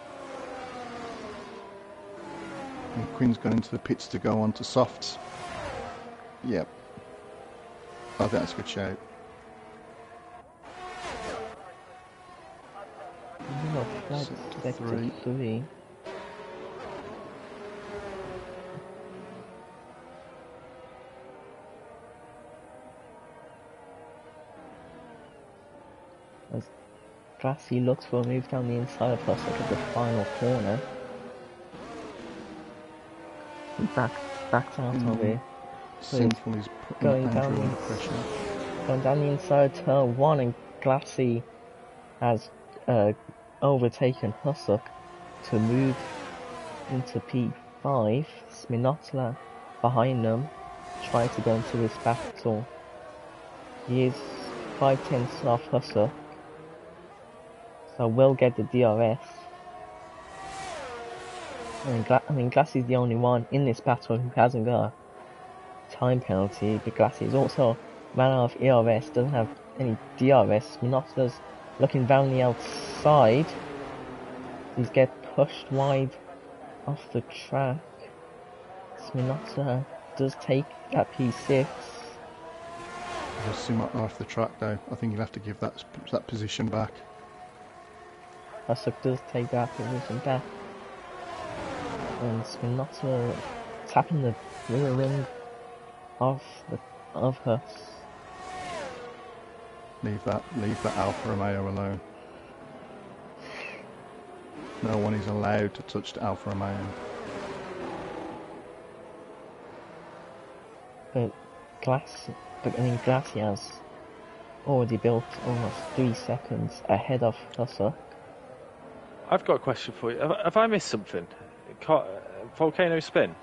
And Quinn's gone into the pits to go on to softs. Yep. I think that's a good shout. Three. As Glassy looks for a move down the inside of us at the final corner. Backed out of it. Simple is putting Andrew under pressure. Going down the inside turn 1, and Glassy has overtaken Hussock to move into P5. Sminotla behind them, trying to go into this battle. He is 5/10 off Hussock, so will get the DRS. I mean, Glassy's the only one in this battle who hasn't got a time penalty, but Glassy is also ran out of ERS, doesn't have any DRS. Minotla's looking down the outside. He's get pushed wide off the track. Minotla does take that P6. Just see him off the track though. I think you'll have to give that position back. Hussock does take that position back. And Minotla tapping the rear ring of Huss. Leave that Alfa Romeo alone. No one is allowed to touch the Alfa Romeo. But Glassy has already built almost 3 seconds ahead of Hussock. I've got a question for you. Have I missed something? Volcano spin?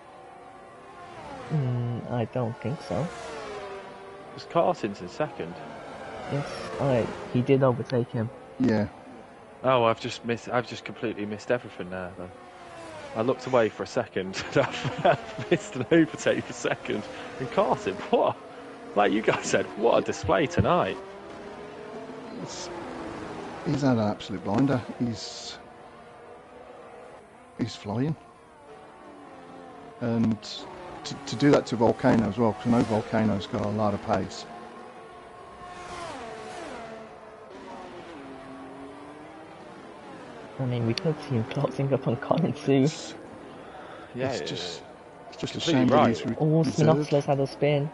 I don't think so. Was Carlton's in second? Yes, he did overtake him. Yeah. Oh, I've just completely missed everything now. Then I looked away for a second. I've missed an overtake for a second. And Carlton, what? Like you guys said, what a display tonight. He's had an absolute blinder. He's flying. And to do that to Volcano as well, because I know Volcano's got a lot of pace. I mean, we could see him closing up on Colin too. Yeah, it's just a right. shame that he's Sminotla's had a spin.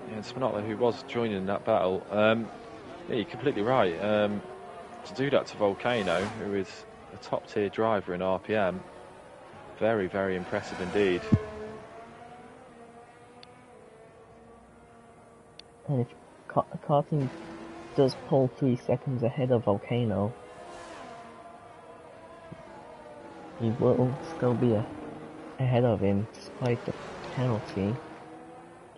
Yeah, and Sminotla, who was joining that battle, yeah, you're completely right. To do that to Volcano, who is a top-tier driver in RPM, very, very impressive indeed. And if Karting does pull 3 seconds ahead of Volcano, he will still be ahead of him despite the penalty,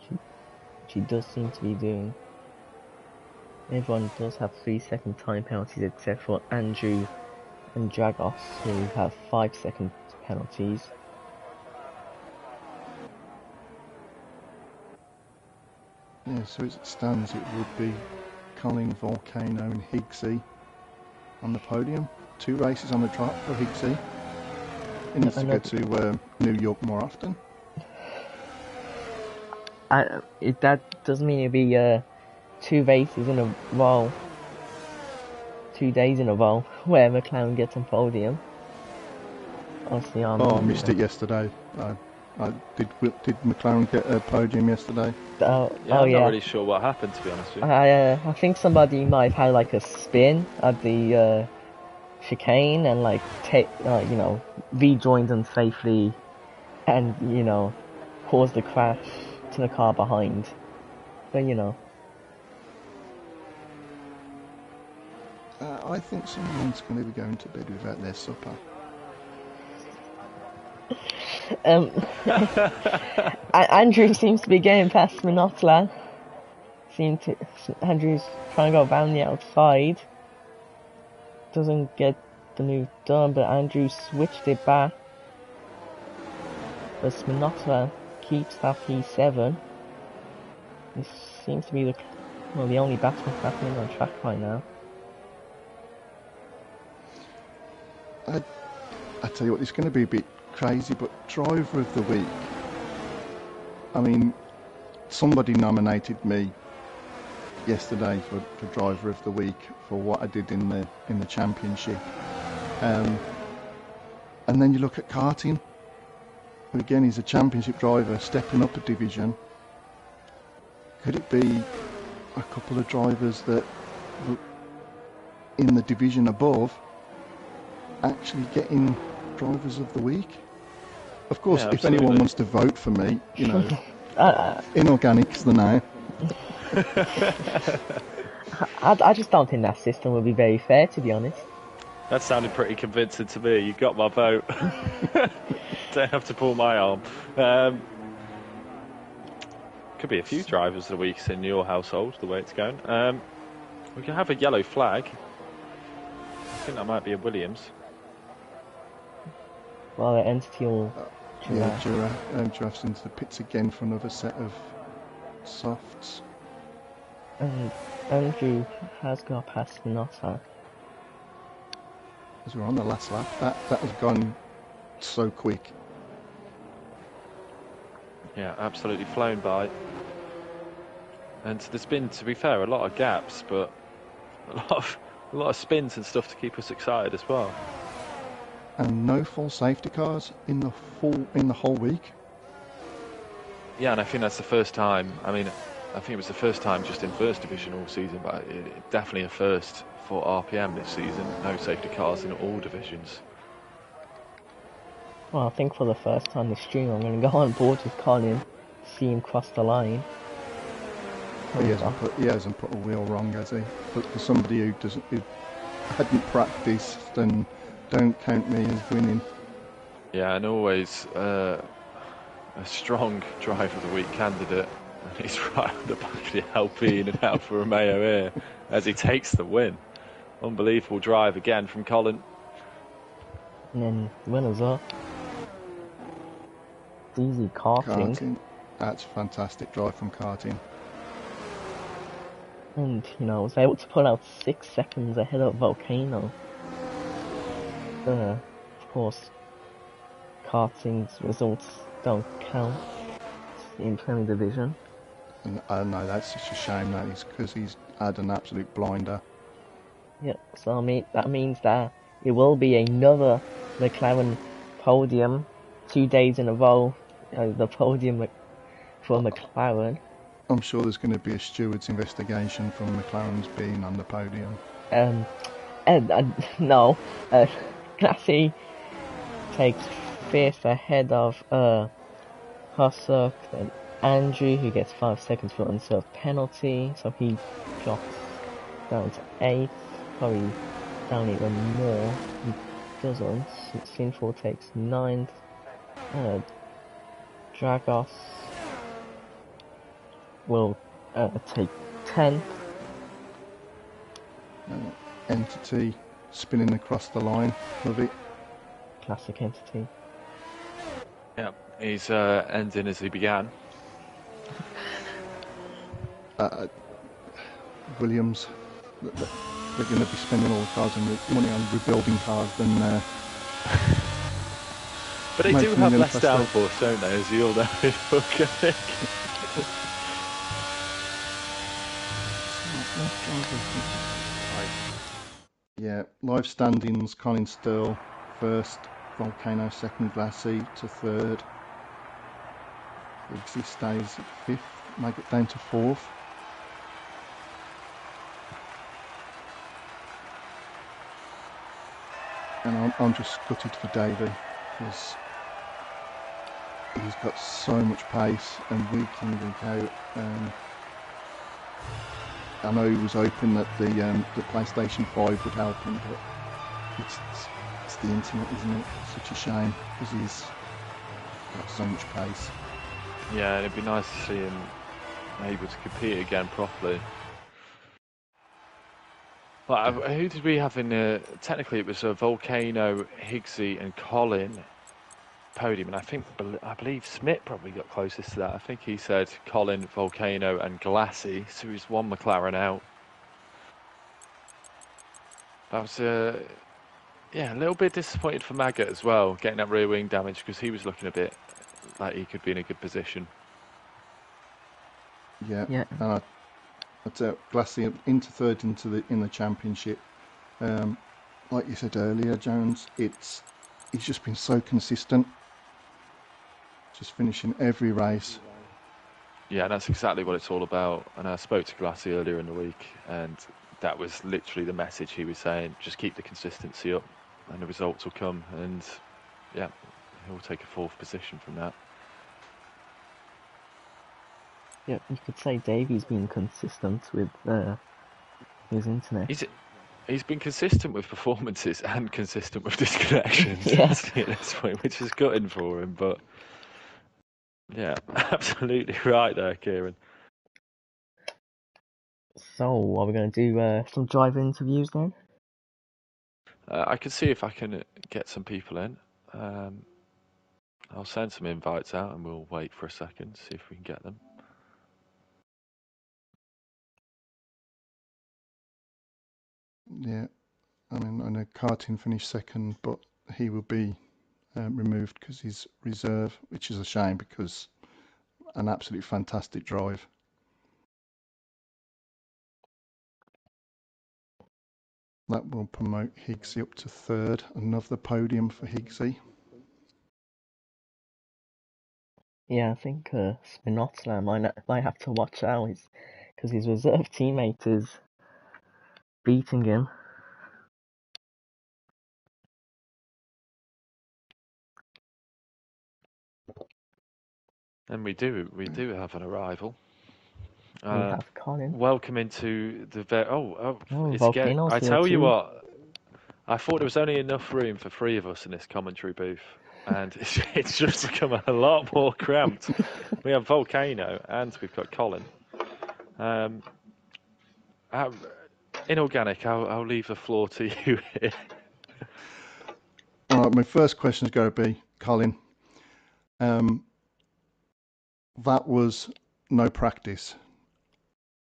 which he does seem to be doing. Everyone does have 3-second time penalties except for Andrew and Dragos, who have 5-second penalties. Yeah, so as it stands, it would be Colin, Volcano and Higgsy on the podium. 2 races on the track for Higgsy. He needs to go to New York more often. That doesn't mean it'll be 2 races in a row, 2 days in a row, where McLaren gets on podium. Obviously, I missed it yesterday. Did McLaren get a podium yesterday? I'm not really sure what happened, to be honest with you. I think somebody might have had like a spin at the chicane and rejoined them safely, and caused the crash to the car behind. But I think someone's going to be going to bed without their supper. Andrew seems to be getting past Minotla. Andrew's trying to go down the outside. Doesn't get the move done, but Andrew switched it back. But Minotla keeps that P7. This seems to be the only batsman happening on track right now. I tell you what, it's going to be a bit crazy, but driver of the week. I mean, somebody nominated me yesterday for driver of the week for what I did in the championship. And then you look at karting. Again, he's a championship driver stepping up a division. Could it be a couple of drivers that were in the division above actually getting drivers of the week? Of course, Yeah, if anyone wants to vote for me, in organics the now. I just don't think that system would be very fair, to be honest. That sounded pretty convincing to me. You got my vote. Don't have to pull my arm. Could be a few drivers of the week in your household, the way it's going. We can have a yellow flag. I think that might be a Williams. Well, the entity will... Giraffe's into the pits again for another set of softs. And Andrew has got past Minotla. As we're on the last lap, that has gone so quick. Yeah, absolutely flown by. And there's been, to be fair, a lot of gaps, but a lot of spins and stuff to keep us excited as well. And no full safety cars in the whole week. Yeah, and I think that's the first time. I mean, I think it was the first time just in first division all season, but definitely a first for RPM this season. No safety cars in all divisions. Well, I think for the first time this stream, I'm going to go on board with Colin, see him cross the line. He hasn't put a wheel wrong, has he? But for somebody who hadn't practiced, then don't count me as winning. Yeah, and always a strong driver of the week candidate. And he's right on the back of the Alpine and Alfa Romeo here as he takes the win. Unbelievable drive again from Colin. And then winners up. Easy karting. That's a fantastic drive from karting. And, was able to pull out 6 seconds ahead of Volcano. Of course, karting's results don't count in Premier Division. And I know that's just a shame, that is, because he's had an absolute blinder. Yep, so that means that it will be another McLaren podium 2 days in a row. The podium for McLaren. I'm sure there's going to be a steward's investigation from McLaren's being on the podium. No. Glassy takes 5th ahead of Hussock, then Andrew, who gets 5 seconds for unserved penalty, so he drops down to 8th, probably down even more. He doesn't. Sinful takes 9th. Dragos will take 10th. Entity spinning across the line. Love it. Classic Entity. Yeah, he's ending as he began. Williams, they're going to be spending all the cars and money on rebuilding cars than... But they do have less downforce, don't they, as you all know? Yeah, live standings, Colin Stirl first, Volcano second, Glassy to third. Exist stays at 5th, make it down to 4th. And I'm just gutted for Davey, because he's got so much pace and week in, week out. I know he was hoping that the PlayStation 5 would help him, but it's the internet, isn't it? Such a shame because he's got so much pace. Yeah, and it'd be nice to see him able to compete again properly. But who did we have in? Technically, it was Volcano, Higgsy, and Colin podium, and I believe Smith probably got closest to that. I think he said Colin, Volcano, and Glassy, so he's one McLaren out. That was a little bit disappointed for Maggot as well, getting that rear wing damage because he was looking a bit like he could be in a good position. Yeah. Glassy into third in the championship. Like you said earlier, Jones, he's just been so consistent, just finishing every race. Yeah, and that's exactly what it's all about. And I spoke to Glassy earlier in the week, and that was literally the message he was saying. Just keep the consistency up, and the results will come. And yeah, he'll take a fourth position from that. Yeah, you could say Davey's been consistent with his internet. He's been consistent with performances and consistent with disconnections at this point, which is gutting for him. But yeah, absolutely right there, Kieran. So, are we going to do some driver interviews then? I can see if I can get some people in. I'll send some invites out and we'll wait for a second, see if we can get them. Yeah, I mean, I know Cartin finished second, but he will be removed because he's reserve, which is a shame because an absolutely fantastic drive. That will promote Higgsy up to third. Another podium for Higgsy. Yeah, I think Spinozza might have to watch out because his reserve teammate is beating him. And we do have an arrival. We have Colin. Welcome into the it's again. Volcano's I here tell you too. what, I thought there was only enough room for 3 of us in this commentary booth, and it's just become a lot more cramped. We have Volcano and we've got Colin. Inorganic, I'll leave the floor to you here. All right, my first question is going to be, Colin. That was no practice.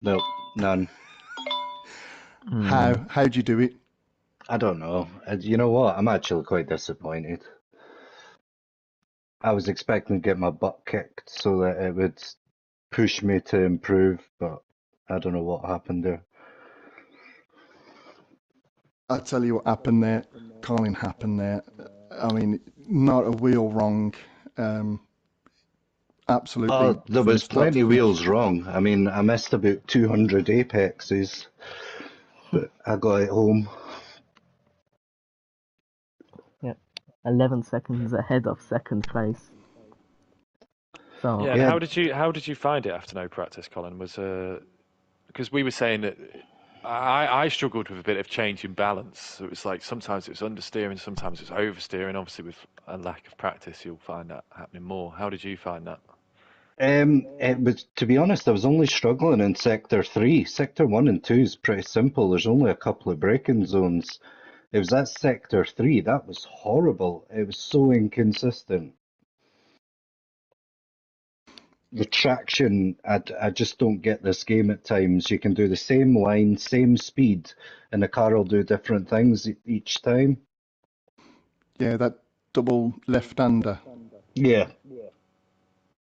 No, none. How'd you do it? I don't know. You know what? I'm actually quite disappointed. I was expecting to get my butt kicked so that it would push me to improve, but I don't know what happened there. I'll tell you what happened there. Colin happened there. I mean, not a wheel wrong. Absolutely. Oh, there was plenty of wheels wrong. I mean, I missed about 200 apexes, but I got it home. Yeah, 11 seconds ahead of second place. So yeah, how did you find it after no practice, Colin? Was because we were saying that I struggled with a bit of change in balance. So it was like sometimes it was understeering, sometimes it was oversteering. Obviously, with a lack of practice, you'll find that happening more. How did you find that? It was, to be honest, I was only struggling in sector 3. Sector 1 and 2 is pretty simple. There's only a couple of braking zones. It was that sector 3 that was horrible. It was so inconsistent. The traction, I just don't get this game at times. You can do the same line, same speed, and the car will do different things each time. Yeah, that double left-hander. Yeah.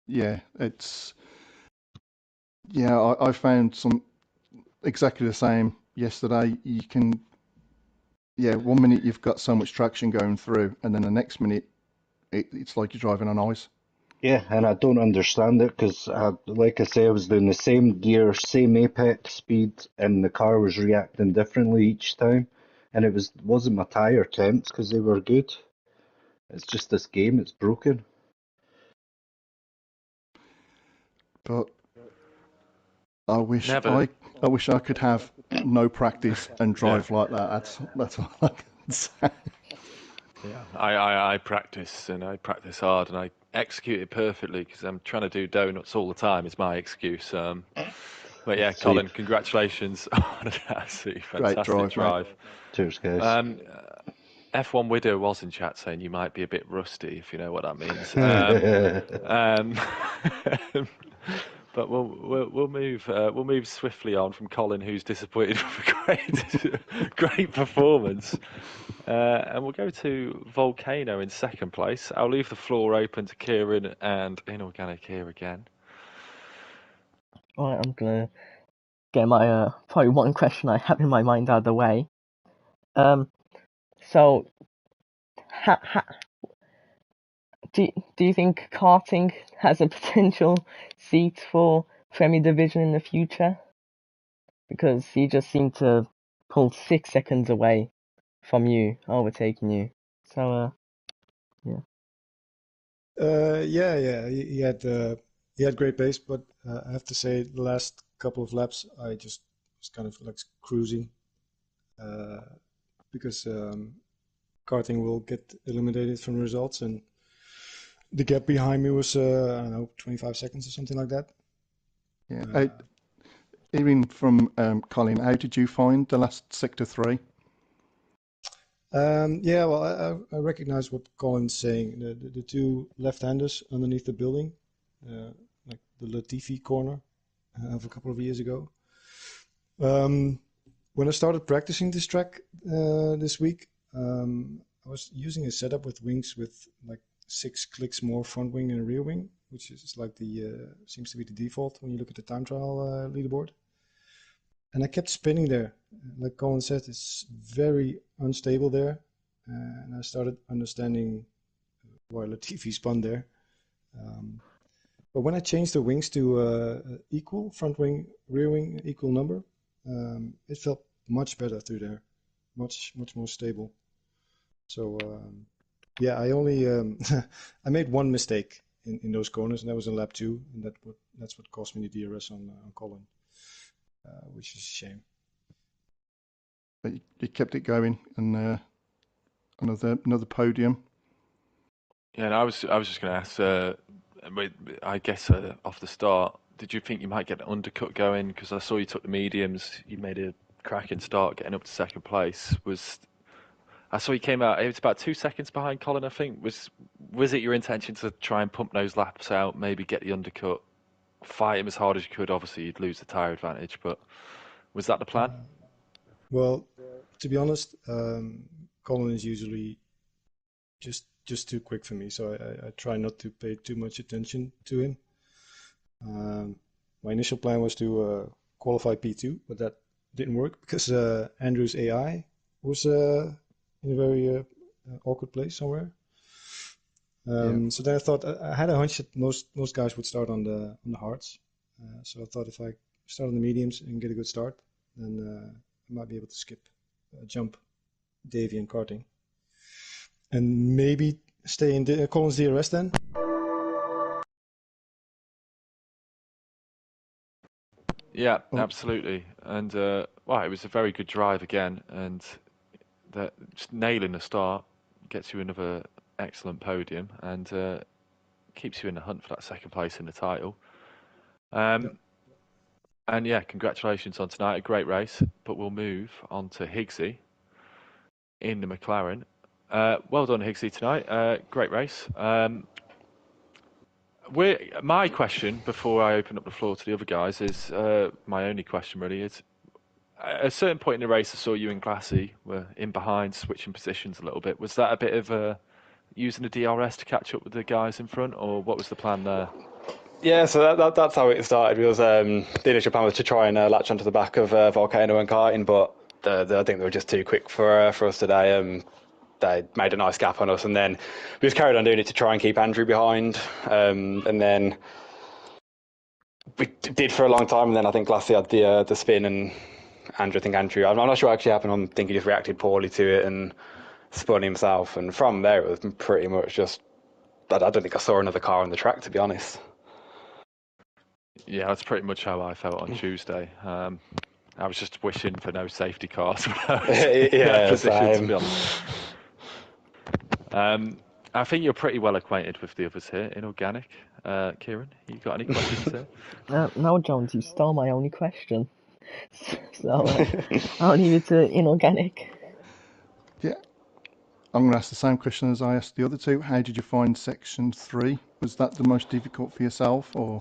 Yeah, it's... Yeah, I found some exactly the same yesterday. You can... Yeah, 1 minute you've got so much traction going through, and then the next minute it's like you're driving on ice. Yeah, and I don't understand it because, like I say, I was doing the same gear, same apex speed, and the car was reacting differently each time. And it wasn't my tyre temps because they were good. It's just this game, it's broken. But I wish Never. I wish I could have no practice and drive like that. That's all I can say. Yeah, I practice and I practice hard and I execute it perfectly because I'm trying to do donuts all the time. Is my excuse. But yeah, Sweet. Colin, congratulations on an absolutely Great fantastic drive, mate. Cheers, guys. F1 Widow was in chat saying you might be a bit rusty, if you know what that means. But we'll move swiftly on from Colin, who's disappointed with a great performance, and we'll go to Volcano in second place. I'll leave the floor open to Kieran and Inorganic here again. Alright, I'm gonna get my probably one question I have in my mind out of the way. So, do you think karting has a potential seat for Premier Division in the future? Because you just seem to pull 6 seconds away from you, overtaking you. So, yeah. Yeah. He had great pace, but I have to say the last couple of laps I just was kind of like cruising because karting will get eliminated from results, and the gap behind me was I don't know, 25 seconds or something like that. Yeah. Even from Colin, how did you find the last sector 3? Yeah, well, I recognize what Colin's saying. The two left-handers underneath the building, like the Latifi corner of a couple of years ago. When I started practicing this track this week, I was using a setup with wings with like 6 clicks more front wing and rear wing, which is like seems to be the default when you look at the time trial leaderboard. And I kept spinning there. Like Colin said, it's very unstable there. And I started understanding why Latifi spun there. But when I changed the wings to equal, front wing, rear wing, equal number, it felt much better through there. Much more stable. So, yeah, I only I made one mistake in those corners, and that was in lap 2. And that's what cost me the DRS on Colin. Which is a shame. But you kept it going, and another podium. Yeah, and I was just going to ask. I guess off the start, did you think you might get an undercut going? Because I saw you took the mediums. You made a cracking start, getting up to second place. I saw you came out. It was about 2 seconds behind Colin, I think. Was it your intention to try and pump those laps out, maybe get the undercut? Fight him as hard as you could. Obviously, you'd lose the tyre advantage, but was that the plan? Well, to be honest, Colin is usually just too quick for me, so I try not to pay too much attention to him. My initial plan was to qualify P2, but that didn't work because Andrew's AI was in a very awkward place somewhere. So then I thought I had a hunch that most guys would start on the hards. So I thought if I start on the mediums and get a good start, then I might be able to skip, jump Davey and karting, and maybe stay in Colin's DRS then. Yeah, absolutely. And well, it was a very good drive again, and that just nailing the start gets you another excellent podium and keeps you in the hunt for that second place in the title. And yeah, congratulations on tonight, a great race. But we'll move on to Higgsy in the McLaren. Well done, Higgsy, tonight. Great race. My question before I open up the floor to the other guys is my only question really is. At a certain point in the race, I saw you and Glassy were in behind, switching positions a little bit. Was that a bit of using the DRS to catch up with the guys in front, or what was the plan there? Yeah, so that's how it started. The initial plan was to try and latch onto the back of Volcano and karting, but I think they were just too quick for us today. They made a nice gap on us, and then we just carried on doing it to try and keep Andrew behind. And then we did for a long time, and then I think Glassy had the spin, and I'm not sure what actually happened. I think he just reacted poorly to it and spun himself. And from there, it was pretty much just, I don't think I saw another car on the track, to be honest. Yeah, that's pretty much how I felt on Tuesday. I was just wishing for no safety cars when I was in that Yeah, position, to same. be honest. I think you're pretty well acquainted with the others here in organic. Kieran, you got any questions here? No, Jones, you stole my only question. So I'll leave it to inorganic. Yeah, I'm going to ask the same question as I asked the other two. How did you find section 3? Was that the most difficult for yourself, or?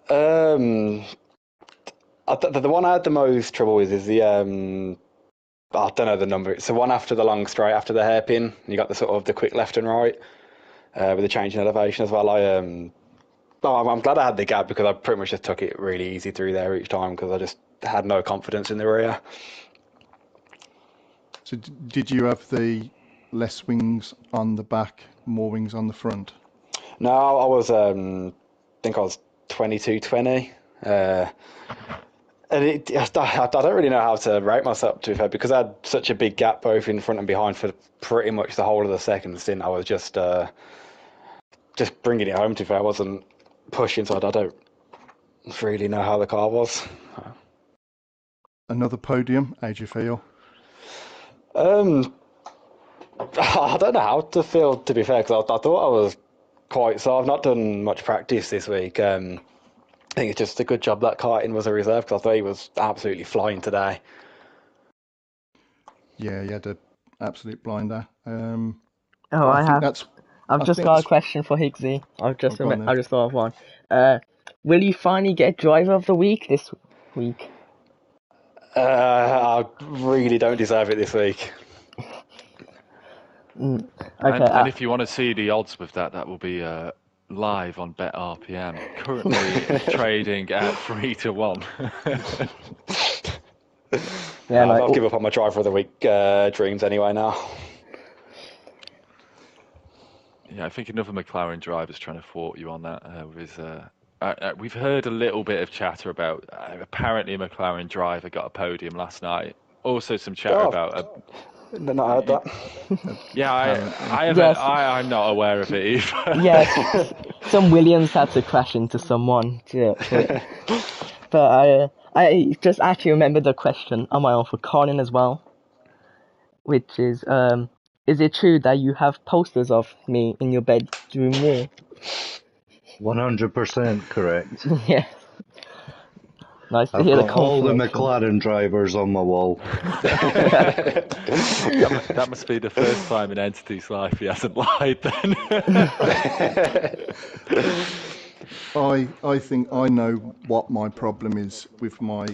Um, the one I had the most trouble with is the I don't know the number. It's the one after the long straight, after the hairpin. You got the sort of the quick left and right with the change in elevation as well. I'm glad I had the gap because I pretty much just took it really easy through there each time because I just had no confidence in the rear. So did you have the less wings on the back, more wings on the front? No, I was I think I was 22-20. And I don't really know how to rate myself, to be fair, because I had such a big gap both in front and behind for pretty much the whole of the second stint. I was just bringing it home, to be fair. I wasn't pushing, so I don't really know how the car was. Another podium, how do you feel? I don't know how to feel, to be fair, because I thought I was quite... So I've not done much practice this week. I think it's just a good job that Carton was a reserve, because I thought he was absolutely flying today. Yeah, he had an absolute blinder. I've just got a question for Higgsy. I've just thought of one. Will you finally get driver of the week this week? I really don't deserve it this week. Okay. And if you want to see the odds with that will be live on Bet RPM. Currently trading at 3-1. Yeah, I'll give up on my driver of the week dreams anyway now. Yeah, I think another McLaren driver's trying to thwart you on that. We've heard a little bit of chatter about apparently a McLaren driver got a podium last night. Also, some chatter about. Not heard that. Yeah, I'm not aware of it either. Yes, some Williams had to crash into someone. But I just actually remembered the question on my own for Colin as well, which is it true that you have posters of me in your bedroom wall? 100% correct. Yeah. Nice to I've hear the got all the confirmation. McLaren drivers on my wall. That must be the first time in Entity's life he hasn't lied then. I think I know what my problem is with my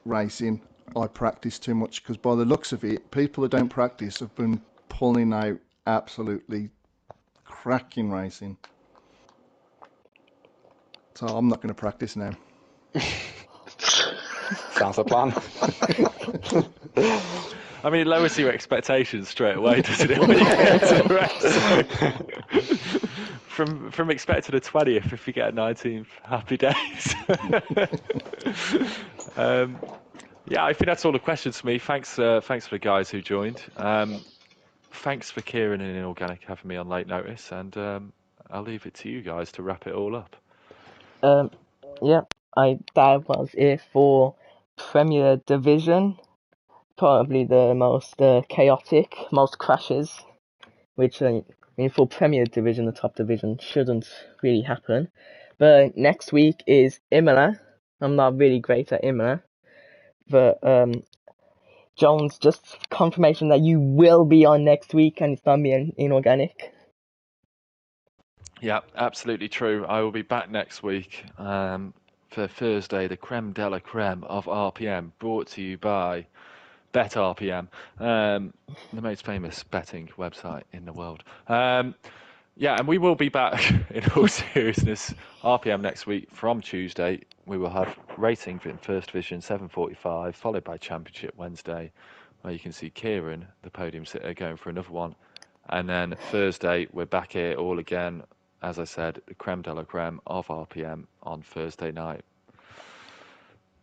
racing. I practice too much, because by the looks of it, people who don't practice have been pulling out absolutely cracking racing. So I'm not going to practice now. Sounds a plan. I mean, it lowers your expectations straight away, doesn't it? When you get to the race. From expecting a 20th, if you get a 19th, happy days. Yeah, I think that's all the questions for me. Thanks for the guys who joined. Thanks for Kieran and Inorganic having me on late notice, and I'll leave it to you guys to wrap it all up. Yeah, that was it for Premier Division. Probably the most chaotic, most crashes, which I mean for Premier Division, the top division, shouldn't really happen. But next week is Imola. I'm not really great at Imola, but Jones, just confirmation that you will be on next week and it's not me and Inorganic. Yeah, absolutely true. I will be back next week for Thursday, the creme de la creme of RPM, brought to you by Bet RPM, the most famous betting website in the world. Yeah, and we will be back in all seriousness. RPM next week from Tuesday. We will have racing in First Division 7:45, followed by Championship Wednesday, where you can see Kieran, the podium sitter, going for another one. And then Thursday, we're back here all again. As I said, the creme de la creme of RPM on Thursday night.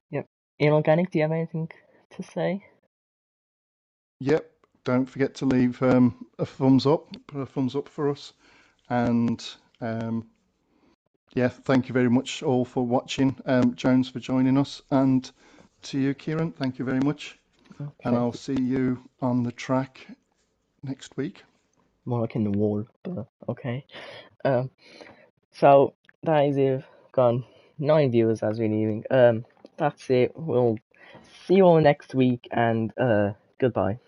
Yep. Inorganic, do you have anything to say? Yep. Don't forget to leave a thumbs up. Put a thumbs up for us. And yeah, thank you very much all for watching. Jones for joining us. And to you, Kieran. Thank you very much. Okay. And I'll see you on the track next week. More like in the wall, but okay. So that is it. Gone 9 viewers as we're leaving. That's it. We'll see you all next week, and goodbye.